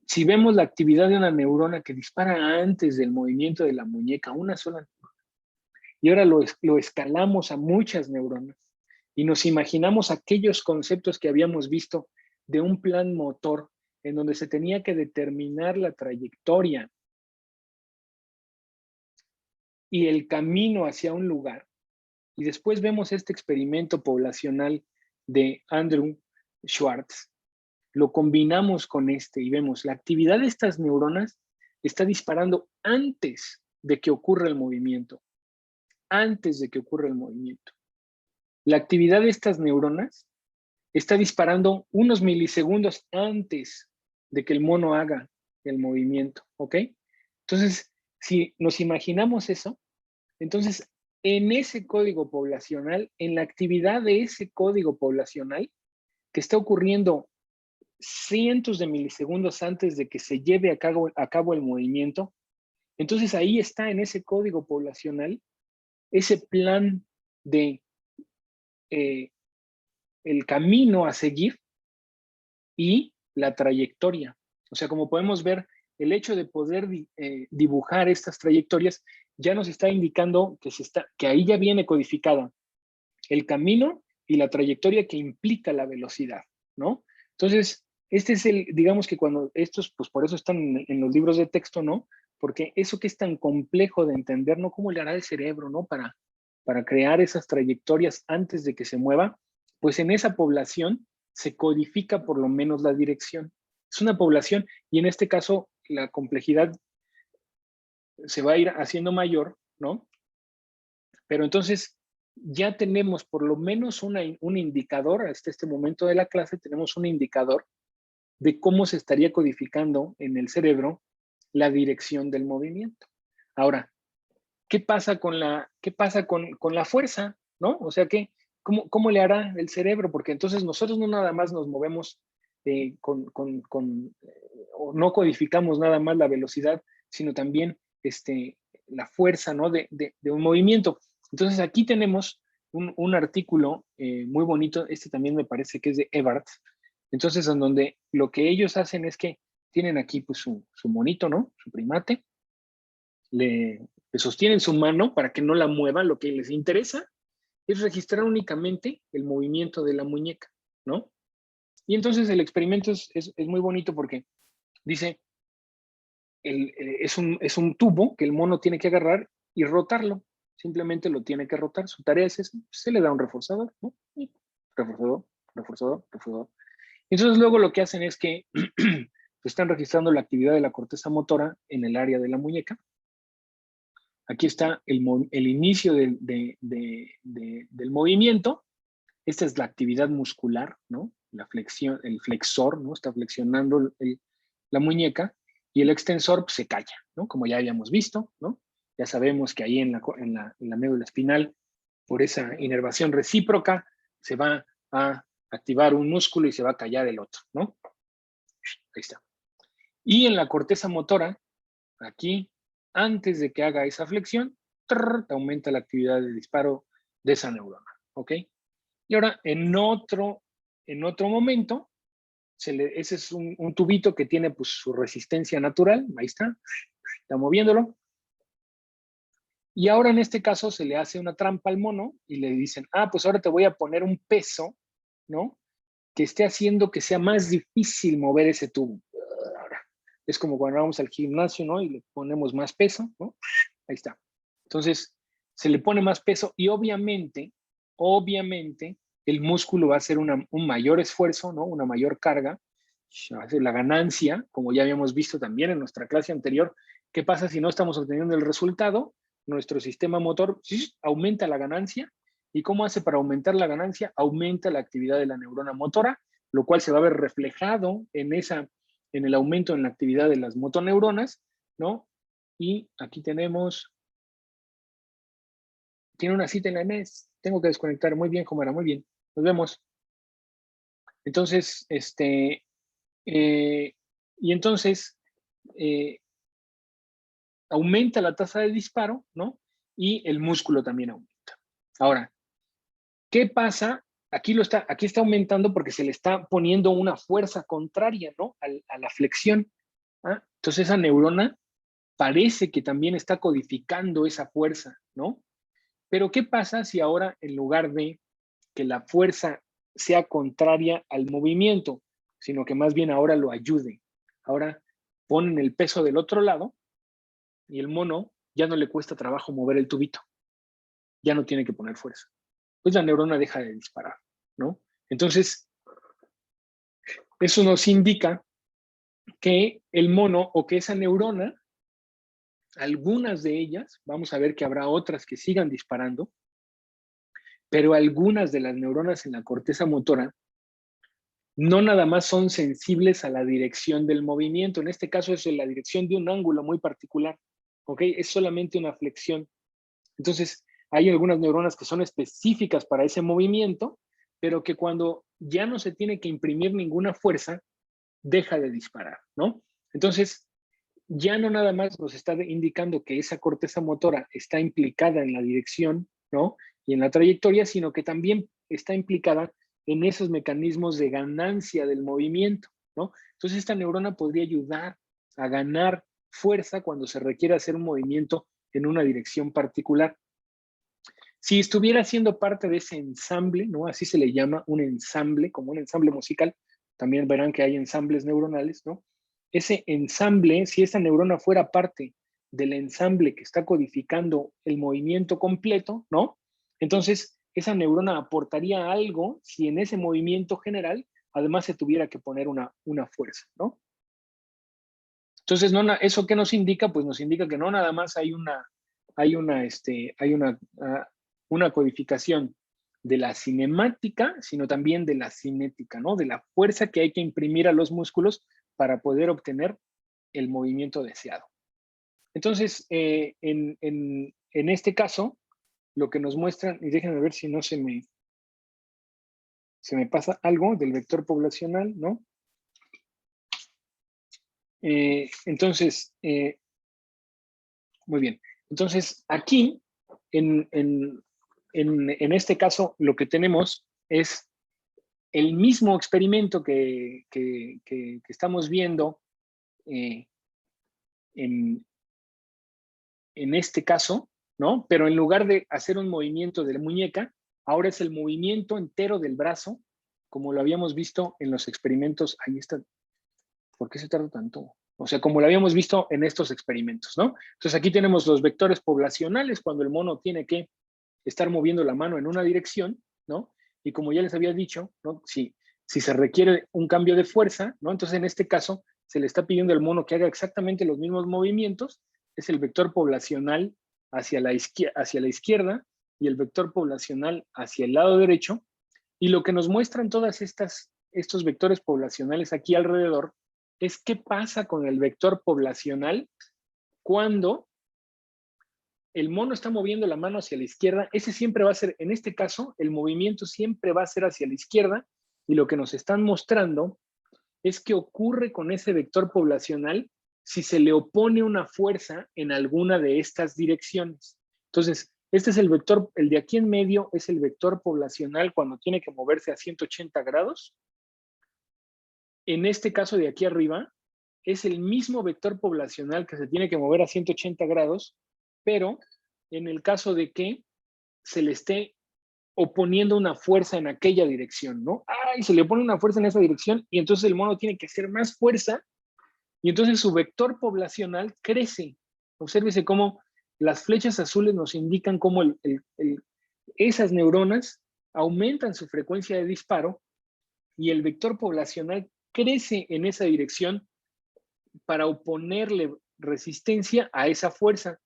si vemos la actividad de una neurona que dispara antes del movimiento de la muñeca, una sola, y ahora lo escalamos a muchas neuronas y nos imaginamos aquellos conceptos que habíamos visto de un plan motor en donde se tenía que determinar la trayectoria y el camino hacia un lugar. Y después vemos este experimento poblacional de Andrew Schwartz. Lo combinamos con este y vemos la actividad de estas neuronas está disparando antes de que ocurra el movimiento. Antes de que ocurra el movimiento. La actividad de estas neuronas está disparando unos milisegundos antes de que el mono haga el movimiento, ¿ok? Entonces, si nos imaginamos eso, entonces en ese código poblacional, en la actividad de ese código poblacional que está ocurriendo cientos de milisegundos antes de que se lleve a cabo el movimiento, entonces ahí está en ese código poblacional ese plan de el camino a seguir y la trayectoria. O sea, como podemos ver, el hecho de poder dibujar estas trayectorias ya nos está indicando que ahí ya viene codificada el camino y la trayectoria que implica la velocidad, ¿no? Entonces, este es digamos que cuando estos, pues por eso están en los libros de texto, ¿no? Porque eso que es tan complejo de entender, ¿no? ¿Cómo le hará el cerebro, ¿no? Para crear esas trayectorias antes de que se mueva, pues en esa población se codifica por lo menos la dirección. Es una población y en este caso la complejidad se va a ir haciendo mayor, ¿no? Pero entonces ya tenemos por lo menos un indicador, hasta este momento de la clase tenemos un indicador de cómo se estaría codificando en el cerebro la dirección del movimiento. Ahora, ¿qué pasa con la fuerza? ¿No? O sea, ¿cómo le hará el cerebro? Porque entonces nosotros no nada más nos movemos o no codificamos nada más la velocidad, sino también la fuerza, ¿no? de un movimiento. Entonces aquí tenemos un artículo muy bonito, también me parece que es de Ebert, entonces en donde lo que ellos hacen es que tienen aquí pues su monito, ¿no? Su primate, le sostienen su mano para que no la muevan, lo que les interesa es registrar únicamente el movimiento de la muñeca, ¿no? Y entonces el experimento es muy bonito porque dice, es un tubo que el mono tiene que agarrar y rotarlo, simplemente lo tiene que rotar, su tarea es esa, se le da un reforzador, ¿no? Y reforzador, reforzador, reforzador. Entonces luego lo que hacen es que están registrando la actividad de la corteza motora en el área de la muñeca. Aquí está el inicio del movimiento. Esta es la actividad muscular, ¿no? La flexión, el flexor, ¿no? Está flexionando la muñeca y el extensor pues, se calla, ¿no? Como ya habíamos visto, ¿no? Ya sabemos que ahí en la médula espinal, por esa inervación recíproca, se va a activar un músculo y se va a callar el otro, ¿no? Ahí está. Y en la corteza motora, aquí, antes de que haga esa flexión, aumenta la actividad de disparo de esa neurona, ¿ok? Y ahora, en otro momento, ese es un tubito que tiene pues, su resistencia natural, ahí está moviéndolo. Y ahora en este caso se le hace una trampa al mono y le dicen, pues ahora te voy a poner un peso, ¿no? Que esté haciendo que sea más difícil mover ese tubo. Es como cuando vamos al gimnasio, ¿no? Y le ponemos más peso, ¿no? Ahí está. Entonces, se le pone más peso y obviamente, el músculo va a hacer un mayor esfuerzo, ¿no? Una mayor carga. La ganancia, como ya habíamos visto también en nuestra clase anterior, ¿qué pasa si no estamos obteniendo el resultado? Nuestro sistema motor aumenta la ganancia. ¿Y cómo hace para aumentar la ganancia? Aumenta la actividad de la neurona motora, lo cual se va a ver reflejado en el aumento en la actividad de las motoneuronas, ¿no? Y aquí tenemos, tiene una cita en la ENES, tengo que desconectar, muy bien, Jomara, muy bien, nos vemos. Entonces, y entonces, aumenta la tasa de disparo, ¿no? Y el músculo también aumenta. Ahora, ¿qué pasa? Aquí está aumentando porque se le está poniendo una fuerza contraria, ¿no? A la flexión. ¿Ah? Entonces esa neurona parece que también está codificando esa fuerza, ¿no? Pero ¿qué pasa si ahora en lugar de que la fuerza sea contraria al movimiento, sino que más bien ahora lo ayude? Ahora ponen el peso del otro lado y el mono ya no le cuesta trabajo mover el tubito, ya no tiene que poner fuerza. Pues la neurona deja de disparar, ¿no? Entonces, eso nos indica que el mono o que esa neurona, algunas de ellas, vamos a ver que habrá otras que sigan disparando, pero algunas de las neuronas en la corteza motora no nada más son sensibles a la dirección del movimiento, en este caso es en la dirección de un ángulo muy particular, ¿ok? Es solamente una flexión. Entonces, hay algunas neuronas que son específicas para ese movimiento, pero que cuando ya no se tiene que imprimir ninguna fuerza, deja de disparar, ¿no? Entonces, ya no nada más nos está indicando que esa corteza motora está implicada en la dirección, ¿no? Y en la trayectoria, sino que también está implicada en esos mecanismos de ganancia del movimiento, ¿no? Entonces esta neurona podría ayudar a ganar fuerza cuando se requiere hacer un movimiento en una dirección particular. Si estuviera siendo parte de ese ensamble, ¿no? Así se le llama un ensamble, como un ensamble musical, también verán que hay ensambles neuronales, ¿no? Ese ensamble, si esa neurona fuera parte del ensamble que está codificando el movimiento completo, ¿no? Entonces, esa neurona aportaría algo si en ese movimiento general, además se tuviera que poner una fuerza, ¿no? Entonces, no, ¿eso qué nos indica? Pues nos indica que no nada más hay una codificación de la cinemática, sino también de la cinética, ¿no? De la fuerza que hay que imprimir a los músculos para poder obtener el movimiento deseado. Entonces, en este caso, lo que nos muestran, y déjenme ver si no se me pasa algo del vector poblacional, ¿no? Entonces, muy bien. Entonces, aquí, en este caso, lo que tenemos es el mismo experimento que estamos viendo en este caso, ¿no? Pero en lugar de hacer un movimiento de la muñeca, ahora es el movimiento entero del brazo, como lo habíamos visto en los experimentos. Ahí está. ¿Por qué se tarda tanto? O sea, como lo habíamos visto en estos experimentos, ¿no? Entonces aquí tenemos los vectores poblacionales cuando el mono tiene que estar moviendo la mano en una dirección, ¿no? Y como ya les había dicho, ¿no? Si se requiere un cambio de fuerza, ¿no? Entonces en este caso se le está pidiendo al mono que haga exactamente los mismos movimientos, es el vector poblacional hacia la izquierda y el vector poblacional hacia el lado derecho, y lo que nos muestran todas estos vectores poblacionales aquí alrededor es qué pasa con el vector poblacional cuando el mono está moviendo la mano hacia la izquierda. Ese siempre va a ser, en este caso, el movimiento siempre va a ser hacia la izquierda, y lo que nos están mostrando es qué ocurre con ese vector poblacional si se le opone una fuerza en alguna de estas direcciones. Entonces, este es el vector, el de aquí en medio es el vector poblacional cuando tiene que moverse a 180 grados. En este caso de aquí arriba, es el mismo vector poblacional que se tiene que mover a 180 grados, pero en el caso de que se le esté oponiendo una fuerza en aquella dirección, ¿no? ¡Ay! Se le opone una fuerza en esa dirección y entonces el mono tiene que hacer más fuerza y entonces su vector poblacional crece. Obsérvese cómo las flechas azules nos indican cómo esas neuronas aumentan su frecuencia de disparo y el vector poblacional crece en esa dirección para oponerle resistencia a esa fuerza.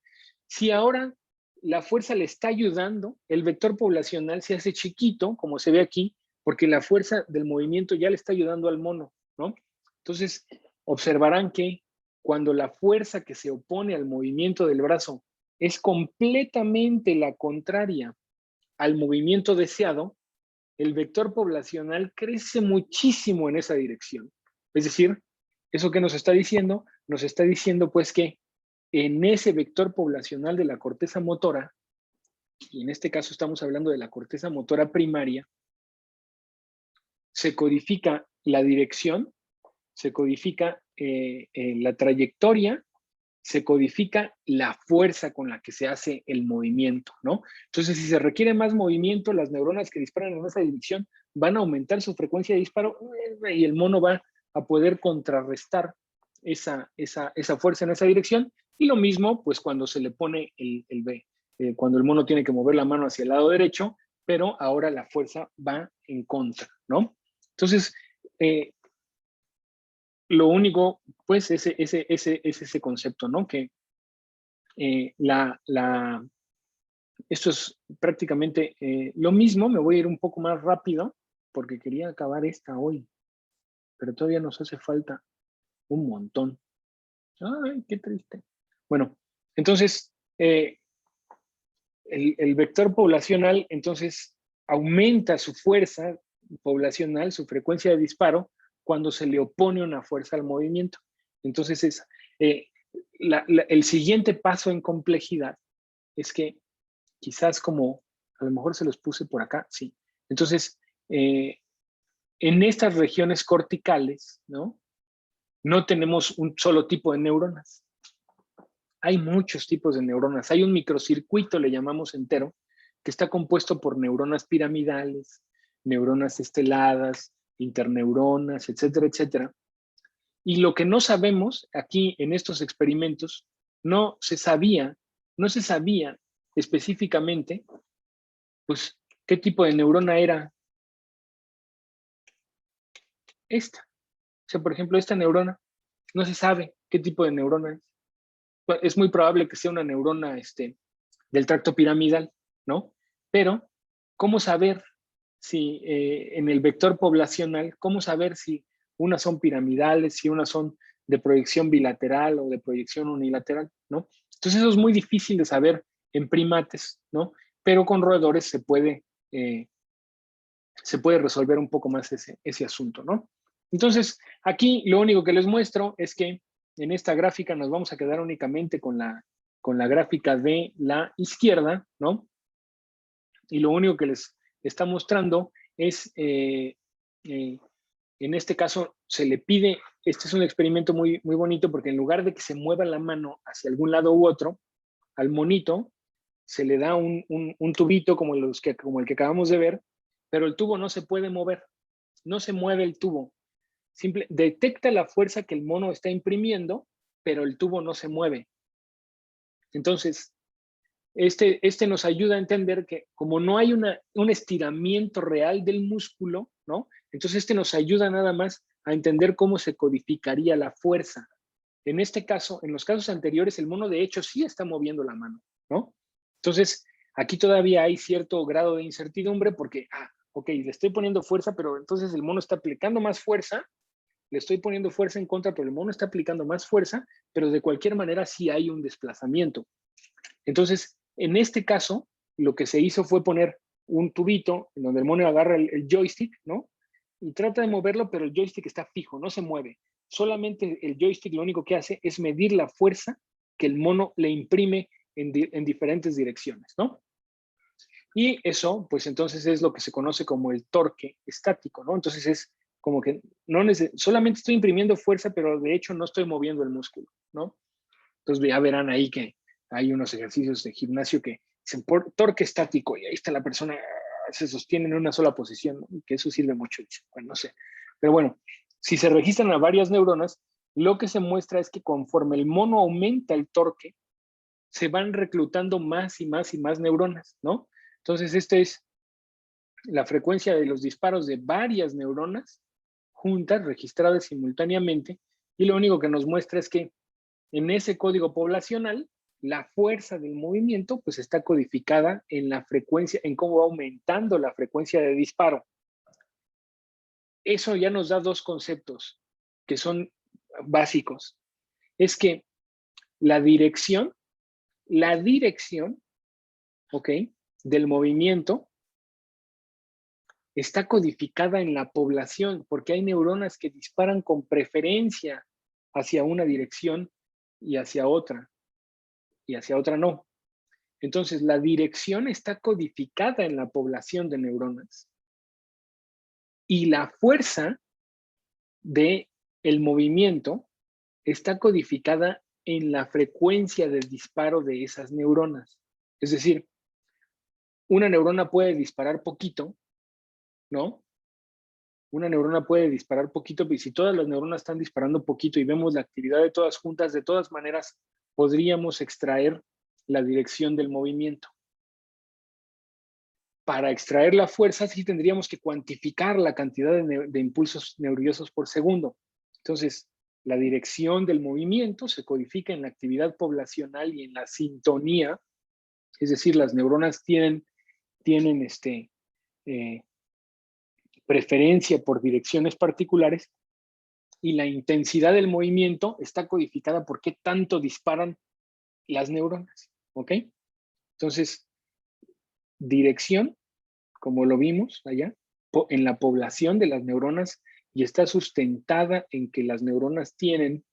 Si ahora la fuerza le está ayudando, el vector poblacional se hace chiquito, como se ve aquí, porque la fuerza del movimiento ya le está ayudando al mono, ¿no? Entonces, observarán que cuando la fuerza que se opone al movimiento del brazo es completamente la contraria al movimiento deseado, el vector poblacional crece muchísimo en esa dirección. Es decir, ¿eso qué nos está diciendo? Nos está diciendo pues que en ese vector poblacional de la corteza motora, y en este caso estamos hablando de la corteza motora primaria, se codifica la dirección, se codifica la trayectoria, se codifica la fuerza con la que se hace el movimiento, ¿no? Entonces, si se requiere más movimiento, las neuronas que disparan en esa dirección van a aumentar su frecuencia de disparo y el mono va a poder contrarrestar esa fuerza en esa dirección. Y lo mismo, pues, cuando se le pone el B, cuando el mono tiene que mover la mano hacia el lado derecho, pero ahora la fuerza va en contra, ¿no? Entonces, lo único, pues, es ese concepto, ¿no? Que esto es prácticamente lo mismo. Me voy a ir un poco más rápido porque quería acabar esta hoy, pero todavía nos hace falta un montón. Ay, qué triste. Bueno, entonces, el vector poblacional, entonces, aumenta su fuerza poblacional, su frecuencia de disparo, cuando se le opone una fuerza al movimiento. Entonces, el siguiente paso en complejidad es que quizás como, a lo mejor se los puse por acá, sí. Entonces, en estas regiones corticales, ¿no? No tenemos un solo tipo de neuronas. Hay muchos tipos de neuronas. Hay un microcircuito, le llamamos entero, que está compuesto por neuronas piramidales, neuronas esteladas, interneuronas, etcétera, etcétera. Y lo que no sabemos aquí en estos experimentos, no se sabía específicamente, pues, qué tipo de neurona era esta. O sea, por ejemplo, esta neurona, no se sabe qué tipo de neurona es. Es muy probable que sea una neurona del tracto piramidal, ¿no? Pero, ¿cómo saber si en el vector poblacional, cómo saber si unas son piramidales, si unas son de proyección bilateral o de proyección unilateral, ¿no? Entonces eso es muy difícil de saber en primates, ¿no? Pero con roedores se puede resolver un poco más ese asunto, ¿no? Entonces, aquí lo único que les muestro es que en esta gráfica nos vamos a quedar únicamente con la gráfica de la izquierda, ¿no? Y lo único que les está mostrando es, en este caso, se le pide, este es un experimento muy, muy bonito porque en lugar de que se mueva la mano hacia algún lado u otro, al monito se le da un tubito como el que acabamos de ver, pero el tubo no se puede mover, no se mueve el tubo. Detecta la fuerza que el mono está imprimiendo, pero el tubo no se mueve. Entonces, este nos ayuda a entender que como no hay un estiramiento real del músculo, ¿no? Entonces nos ayuda nada más a entender cómo se codificaría la fuerza. En este caso, en los casos anteriores, el mono de hecho sí está moviendo la mano, ¿no? Entonces, aquí todavía hay cierto grado de incertidumbre porque, ok, le estoy poniendo fuerza, pero entonces el mono está aplicando más fuerza, le estoy poniendo fuerza en contra, pero el mono está aplicando más fuerza, pero de cualquier manera sí hay un desplazamiento. Entonces, en este caso, lo que se hizo fue poner un tubito en donde el mono agarra el joystick, ¿no? Y trata de moverlo, pero el joystick está fijo, no se mueve. Solamente el joystick lo único que hace es medir la fuerza que el mono le imprime en diferentes direcciones, ¿no? Y eso, pues entonces es lo que se conoce como el torque estático, ¿no? Entonces es como que solamente estoy imprimiendo fuerza, pero de hecho no estoy moviendo el músculo, ¿no? Entonces ya verán ahí que hay unos ejercicios de gimnasio que dicen torque estático y ahí está la persona, se sostiene en una sola posición, ¿no? Y que eso sirve mucho. Bueno, no sé. Pero bueno, si se registran a varias neuronas, lo que se muestra es que conforme el mono aumenta el torque, se van reclutando más y más y más neuronas, ¿no? Entonces, esta es la frecuencia de los disparos de varias neuronas juntas, registradas simultáneamente, y lo único que nos muestra es que en ese código poblacional, la fuerza del movimiento pues está codificada en la frecuencia, en cómo va aumentando la frecuencia de disparo. Eso ya nos da dos conceptos que son básicos. Es que la dirección, ¿ok?, del movimiento está codificada en la población, porque hay neuronas que disparan con preferencia hacia una dirección y hacia otra no. Entonces, la dirección está codificada en la población de neuronas y la fuerza del movimiento está codificada en la frecuencia de disparo de esas neuronas. Es decir, una neurona puede disparar poquito, ¿no? Una neurona puede disparar poquito, pero si todas las neuronas están disparando poquito y vemos la actividad de todas juntas, de todas maneras podríamos extraer la dirección del movimiento. Para extraer la fuerza sí tendríamos que cuantificar la cantidad de impulsos nerviosos por segundo. Entonces, la dirección del movimiento se codifica en la actividad poblacional y en la sintonía, es decir, las neuronas tienen preferencia por direcciones particulares y la intensidad del movimiento está codificada por qué tanto disparan las neuronas, ¿ok? Entonces, dirección, como lo vimos allá, en la población de las neuronas y está sustentada en que las neuronas tienen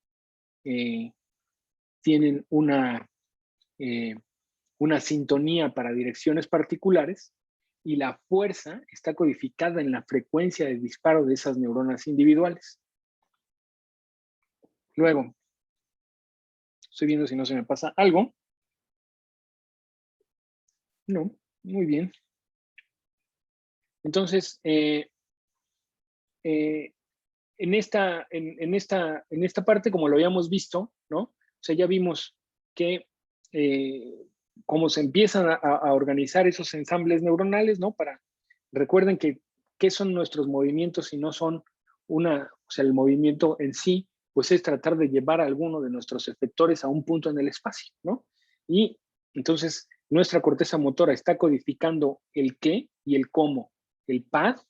una sintonía para direcciones particulares y la fuerza está codificada en la frecuencia de disparo de esas neuronas individuales. Luego, estoy viendo si no se me pasa algo. No, muy bien. Entonces, en esta parte, como lo habíamos visto, ¿no? O sea, ya vimos que cómo se empiezan a organizar esos ensambles neuronales, ¿no? Recuerden que ¿qué son nuestros movimientos si no son o sea, el movimiento en sí, pues es tratar de llevar a alguno de nuestros efectores a un punto en el espacio, ¿no? Y entonces nuestra corteza motora está codificando el qué y el cómo, el path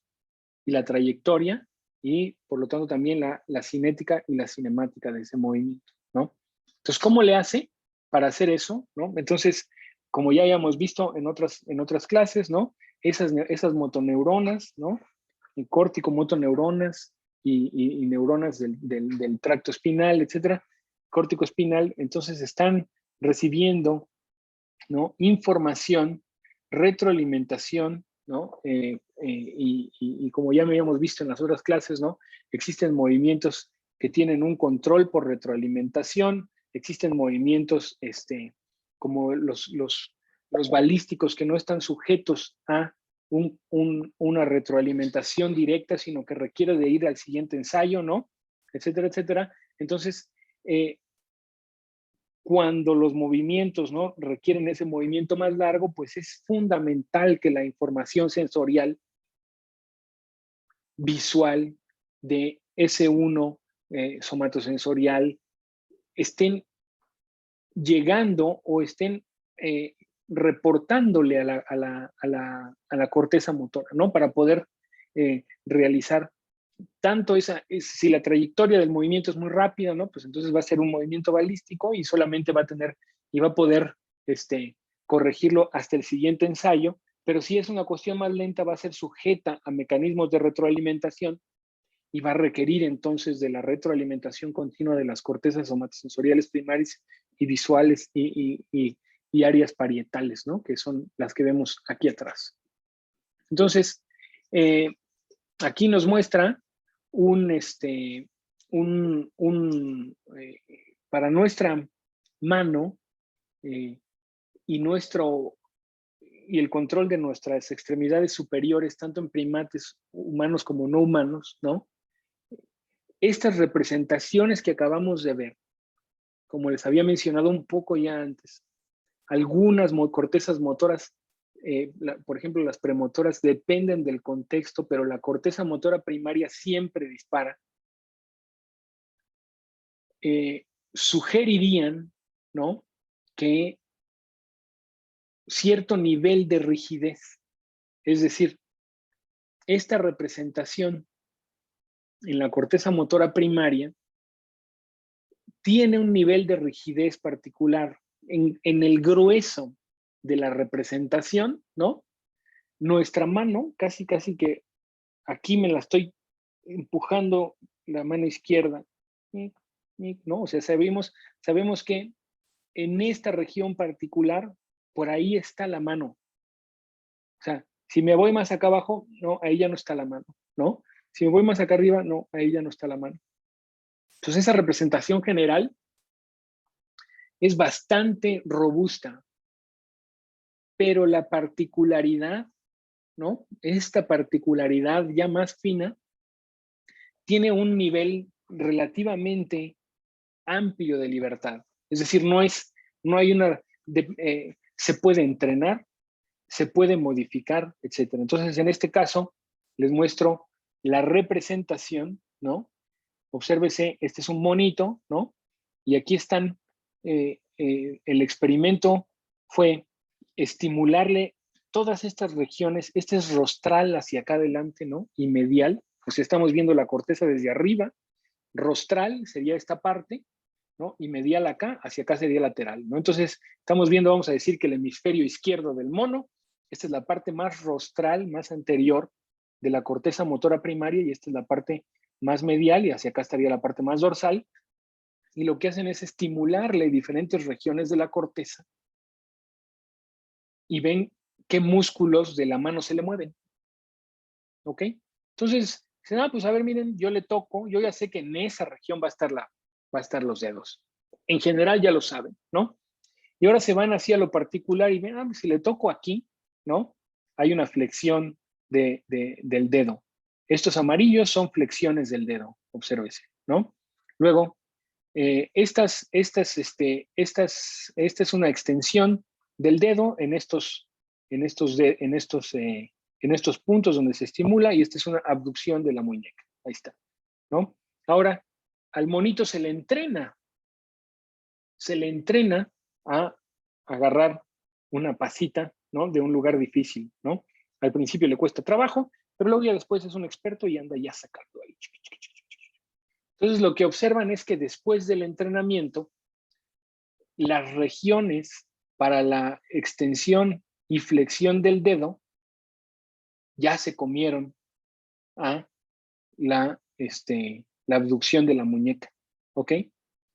y la trayectoria, y por lo tanto también la cinética y la cinemática de ese movimiento, ¿no? Entonces, ¿cómo le hace para hacer eso, ¿no? Entonces, como ya habíamos visto en otras clases, ¿no? Esas motoneuronas, ¿no? Y córtico-motoneuronas y neuronas del tracto espinal, etcétera, córtico espinal, entonces están recibiendo, ¿no?, información, retroalimentación, ¿no? Y como ya me habíamos visto en las otras clases, ¿no? Existen movimientos que tienen un control por retroalimentación, existen movimientos como los balísticos que no están sujetos a una retroalimentación directa, sino que requiere de ir al siguiente ensayo, ¿no? Etcétera, etcétera. Entonces, cuando los movimientos, ¿no?, requieren ese movimiento más largo, pues es fundamental que la información sensorial, visual, de S1, somatosensorial, estén llegando o estén reportándole a la corteza motora, ¿no? Para poder realizar tanto si la trayectoria del movimiento es muy rápida, ¿no? Pues entonces va a ser un movimiento balístico y solamente va a poder corregirlo hasta el siguiente ensayo, pero si es una cuestión más lenta va a ser sujeta a mecanismos de retroalimentación y va a requerir entonces de la retroalimentación continua de las cortezas somatosensoriales primarias y visuales y áreas parietales, ¿no? Que son las que vemos aquí atrás. Entonces, aquí nos muestra para nuestra mano y el control de nuestras extremidades superiores, tanto en primates humanos como no humanos, ¿no? estas representaciones que acabamos de ver, como les había mencionado un poco ya antes, algunas cortezas motoras, por ejemplo, las premotoras dependen del contexto, pero la corteza motora primaria siempre dispara. Sugerirían, ¿no?, que cierto nivel de rigidez, es decir, esta representación en la corteza motora primaria tiene un nivel de rigidez particular en el grueso de la representación, ¿no? Nuestra mano, casi que aquí me la estoy empujando la mano izquierda, ¿no? O sea, sabemos que en esta región particular, por ahí está la mano. O sea, si me voy más acá abajo, no, ahí ya no está la mano, ¿no? Si me voy más acá arriba, no, ahí ya no está la mano. Entonces, esa representación general es bastante robusta, pero la particularidad, ¿no? Esta particularidad ya más fina tiene un nivel relativamente amplio de libertad. Es decir, no hay una, se puede entrenar, se puede modificar, etc. Entonces, en este caso, les muestro la representación, ¿no? Obsérvese, este es un monito, ¿no? Y aquí están, el experimento fue estimularle todas estas regiones, este es rostral hacia acá adelante, ¿no? Y medial, pues estamos viendo la corteza desde arriba, rostral sería esta parte, ¿no? Y medial hacia acá sería lateral, ¿no? Entonces, estamos viendo, vamos a decir que el hemisferio izquierdo del mono, esta es la parte más rostral, más anterior de la corteza motora primaria, y esta es la parte más medial, y hacia acá estaría la parte más dorsal, y lo que hacen es estimularle diferentes regiones de la corteza, y ven qué músculos de la mano se le mueven, ¿ok? Entonces, pues a ver, miren, yo le toco, yo ya sé que en esa región va a estar los dedos. En general ya lo saben, ¿no? Y ahora se van hacia lo particular y ven, si le toco aquí, ¿no? Hay una flexión del dedo. Estos amarillos son flexiones del dedo, obsérvese, ¿no? Luego, esta es una extensión del dedo en estos puntos donde se estimula, y esta es una abducción de la muñeca. Ahí está, ¿no? Ahora, al monito se le entrena a agarrar una pasita, ¿no?, de un lugar difícil, ¿no? Al principio le cuesta trabajo, pero luego ya después es un experto y anda ya sacando ahí. Entonces, lo que observan es que después del entrenamiento, las regiones para la extensión y flexión del dedo ya se comieron a la abducción de la muñeca, ¿ok?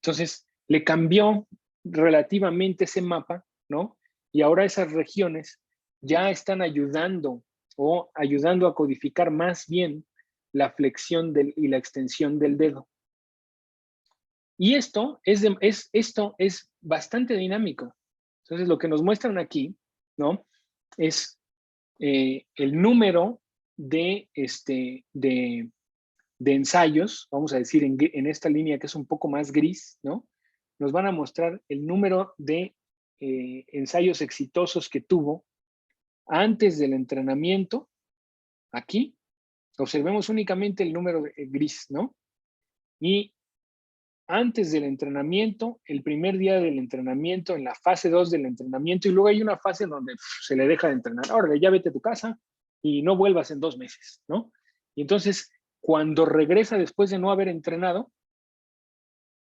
Entonces, le cambió relativamente ese mapa, ¿no? Y ahora esas regiones ya están ayudando a codificar más bien la flexión y la extensión del dedo. Y esto es bastante dinámico. Entonces, lo que nos muestran aquí, ¿no?, es el número de ensayos, vamos a decir en esta línea que es un poco más gris, ¿no? Nos van a mostrar el número de ensayos exitosos que tuvo antes del entrenamiento. Aquí observemos únicamente el número gris, ¿no? Y antes del entrenamiento, el primer día del entrenamiento, en la fase 2 del entrenamiento, y luego hay una fase donde se le deja de entrenar. Ahora ya vete a tu casa y no vuelvas en 2 meses, ¿no? Y entonces, cuando regresa después de no haber entrenado,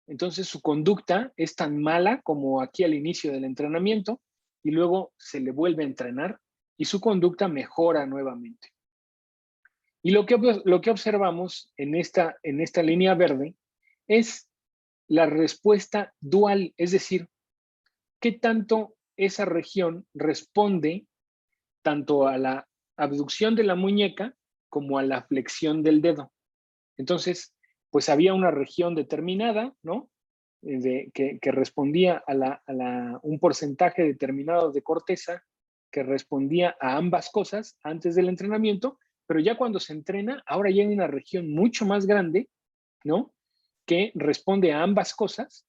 entonces su conducta es tan mala como aquí al inicio del entrenamiento, y luego se le vuelve a entrenar y su conducta mejora nuevamente. Y lo que observamos en esta línea verde es la respuesta dual, es decir, qué tanto esa región responde tanto a la abducción de la muñeca como a la flexión del dedo. Entonces, pues había una región determinada, ¿no?, que respondía a un porcentaje determinado de corteza que respondía a ambas cosas antes del entrenamiento, pero ya cuando se entrena, ahora ya hay una región mucho más grande ¿no? Que responde a ambas cosas,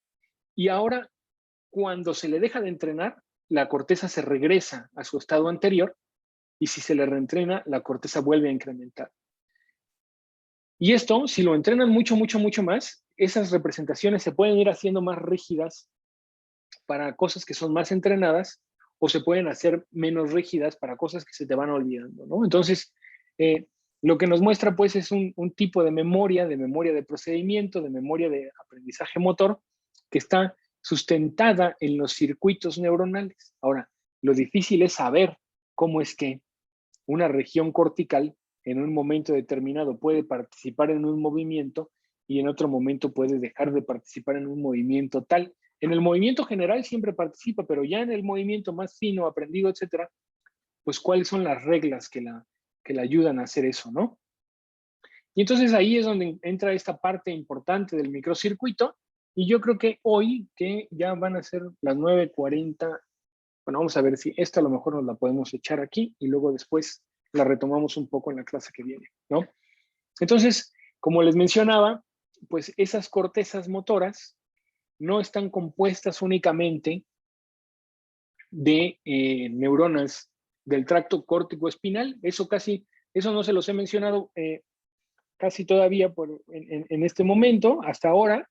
y ahora cuando se le deja de entrenar, la corteza se regresa a su estado anterior, y si se le reentrena, la corteza vuelve a incrementar. Y esto, si lo entrenan mucho, mucho, mucho más, esas representaciones se pueden ir haciendo más rígidas para cosas que son más entrenadas, o se pueden hacer menos rígidas para cosas que se te van olvidando, ¿no? Entonces, lo que nos muestra, pues, es un tipo de memoria de procedimiento, de memoria de aprendizaje motor, que está sustentada en los circuitos neuronales. Ahora, lo difícil es saber cómo es que una región cortical en un momento determinado puede participar en un movimiento y en otro momento puede dejar de participar en un movimiento tal. En el movimiento general siempre participa, pero ya en el movimiento más fino, aprendido, etcétera, pues cuáles son las reglas que la ayudan a hacer eso, ¿no? Y entonces ahí es donde entra esta parte importante del microcircuito, y yo creo que hoy, que ya van a ser las 9:40, bueno, vamos a ver si esta a lo mejor nos la podemos echar aquí y luego después la retomamos un poco en la clase que viene, ¿no? Entonces, como les mencionaba, pues esas cortezas motoras no están compuestas únicamente de neuronas del tracto córtico espinal. Eso no se los he mencionado casi todavía en este momento, hasta ahora,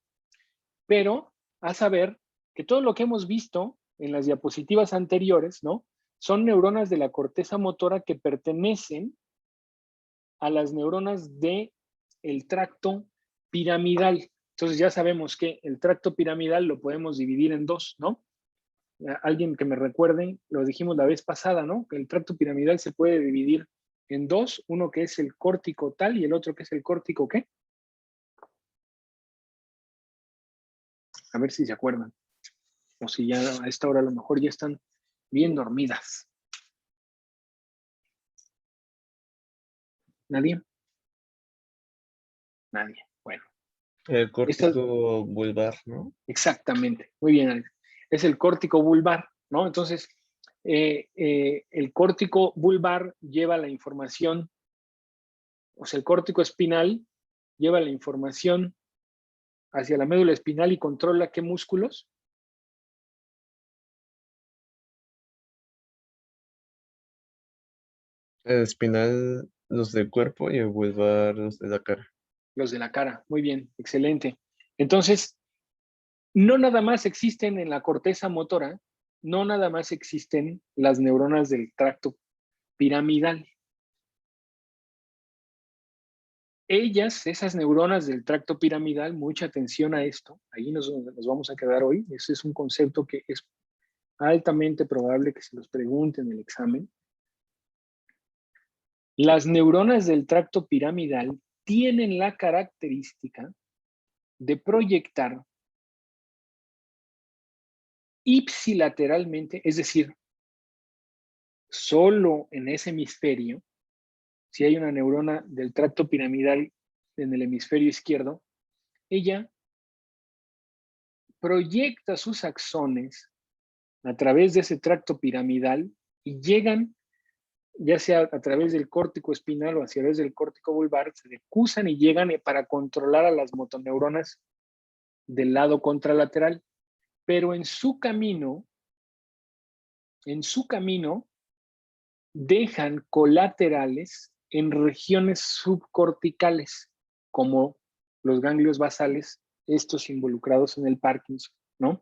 pero a saber que todo lo que hemos visto en las diapositivas anteriores, ¿no? Son neuronas de la corteza motora que pertenecen a las neuronas del tracto piramidal. Entonces ya sabemos que el tracto piramidal lo podemos dividir en dos, ¿no? Alguien que me recuerde, lo dijimos la vez pasada, ¿no? Que el tracto piramidal se puede dividir en dos, uno que es el córtico tal y el otro que es el córtico ¿qué? A ver si se acuerdan. O si ya a esta hora a lo mejor ya están bien dormidas. ¿Nadie? Nadie. Bueno. El córtico vulvar, ¿no? Exactamente. Muy bien, Alex. Es el córtico vulvar, ¿no? Entonces, el córtico vulvar lleva la información, o sea, el córtico espinal lleva la información hacia la médula espinal y controla qué músculos. El espinal, los del cuerpo y el vulvar, los de la cara. Los de la cara. Muy bien, excelente. Entonces, no nada más existen en la corteza motora, no nada más existen las neuronas del tracto piramidal. Esas neuronas del tracto piramidal, mucha atención a esto, ahí nos vamos a quedar hoy, ese es un concepto que es altamente probable que se los pregunten en el examen. Las neuronas del tracto piramidal tienen la característica de proyectar ipsilateralmente, es decir, solo en ese hemisferio, si hay una neurona del tracto piramidal en el hemisferio izquierdo, ella proyecta sus axones a través de ese tracto piramidal y llegan, ya sea a través del córtico espinal o a través del córtico vulvar, se decusan y llegan para controlar a las motoneuronas del lado contralateral. Pero en su camino, dejan colaterales en regiones subcorticales, como los ganglios basales, estos involucrados en el Parkinson, ¿no?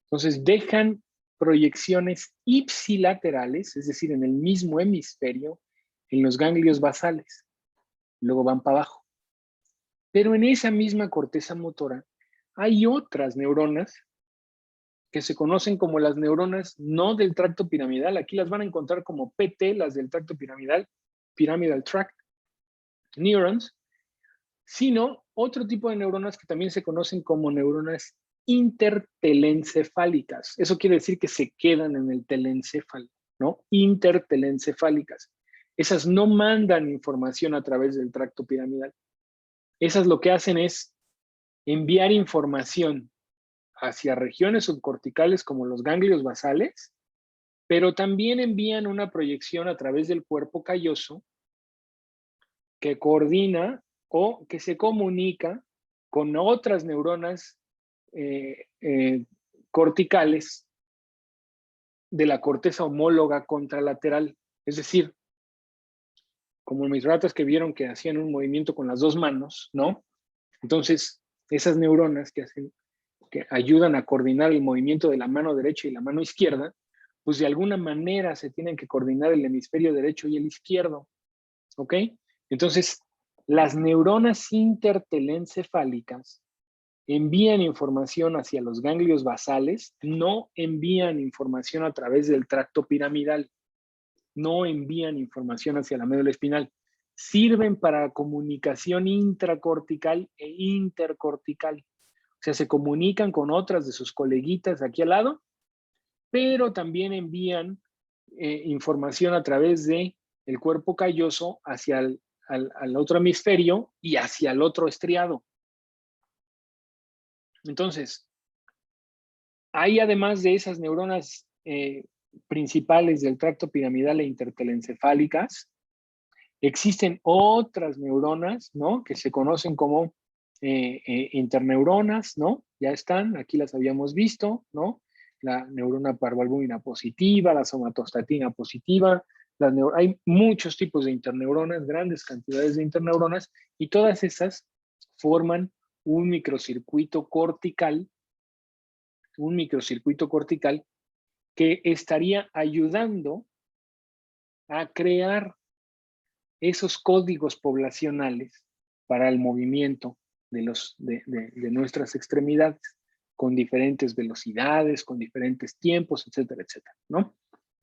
Entonces dejan proyecciones ipsilaterales, es decir, en el mismo hemisferio, en los ganglios basales. Luego van para abajo. Pero en esa misma corteza motora hay otras neuronas que se conocen como las neuronas no del tracto piramidal. Aquí las van a encontrar como PT, las del tracto piramidal, Pyramidal Tract Neurons, sino otro tipo de neuronas que también se conocen como neuronas intertelencefálicas. Eso quiere decir que se quedan en el telencéfalo, ¿no? Intertelencefálicas. Esas no mandan información a través del tracto piramidal. Esas lo que hacen es enviar información hacia regiones subcorticales como los ganglios basales, pero también envían una proyección a través del cuerpo calloso que coordina o que se comunica con otras neuronas corticales de la corteza homóloga contralateral. Es decir, como mis ratas que vieron que hacían un movimiento con las dos manos, ¿no? Entonces, esas neuronas que ayudan a coordinar el movimiento de la mano derecha y la mano izquierda, pues de alguna manera se tienen que coordinar el hemisferio derecho y el izquierdo, ¿ok? Entonces, las neuronas intertelencefálicas envían información hacia los ganglios basales, no envían información a través del tracto piramidal, no envían información hacia la médula espinal. Sirven para comunicación intracortical e intercortical. O sea, se comunican con otras de sus coleguitas aquí al lado, pero también envían información a través de el cuerpo calloso hacia al otro hemisferio y hacia el otro estriado. Entonces, hay además de esas neuronas principales del tracto piramidal e intertelencefálicas, existen otras neuronas, ¿no? Que se conocen como interneuronas, ¿no? Ya están, aquí las habíamos visto, ¿no? La neurona parvalbúmina positiva, la somatostatina positiva, hay muchos tipos de interneuronas, grandes cantidades de interneuronas, y todas esas forman un microcircuito cortical que estaría ayudando a crear esos códigos poblacionales para el movimiento de nuestras extremidades, con diferentes velocidades, con diferentes tiempos, etcétera, etcétera, ¿no?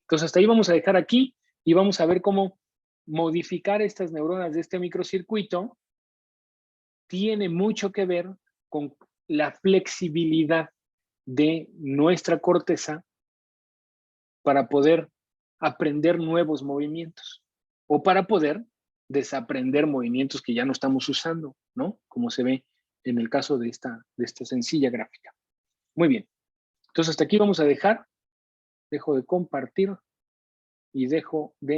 Entonces, hasta ahí vamos a dejar aquí y vamos a ver cómo modificar estas neuronas de este microcircuito tiene mucho que ver con la flexibilidad de nuestra corteza para poder aprender nuevos movimientos o para poder desaprender movimientos que ya no estamos usando, ¿no? Como se ve en el caso de esta sencilla gráfica. Muy bien. Entonces, hasta aquí vamos a dejar. Dejo de compartir y dejo de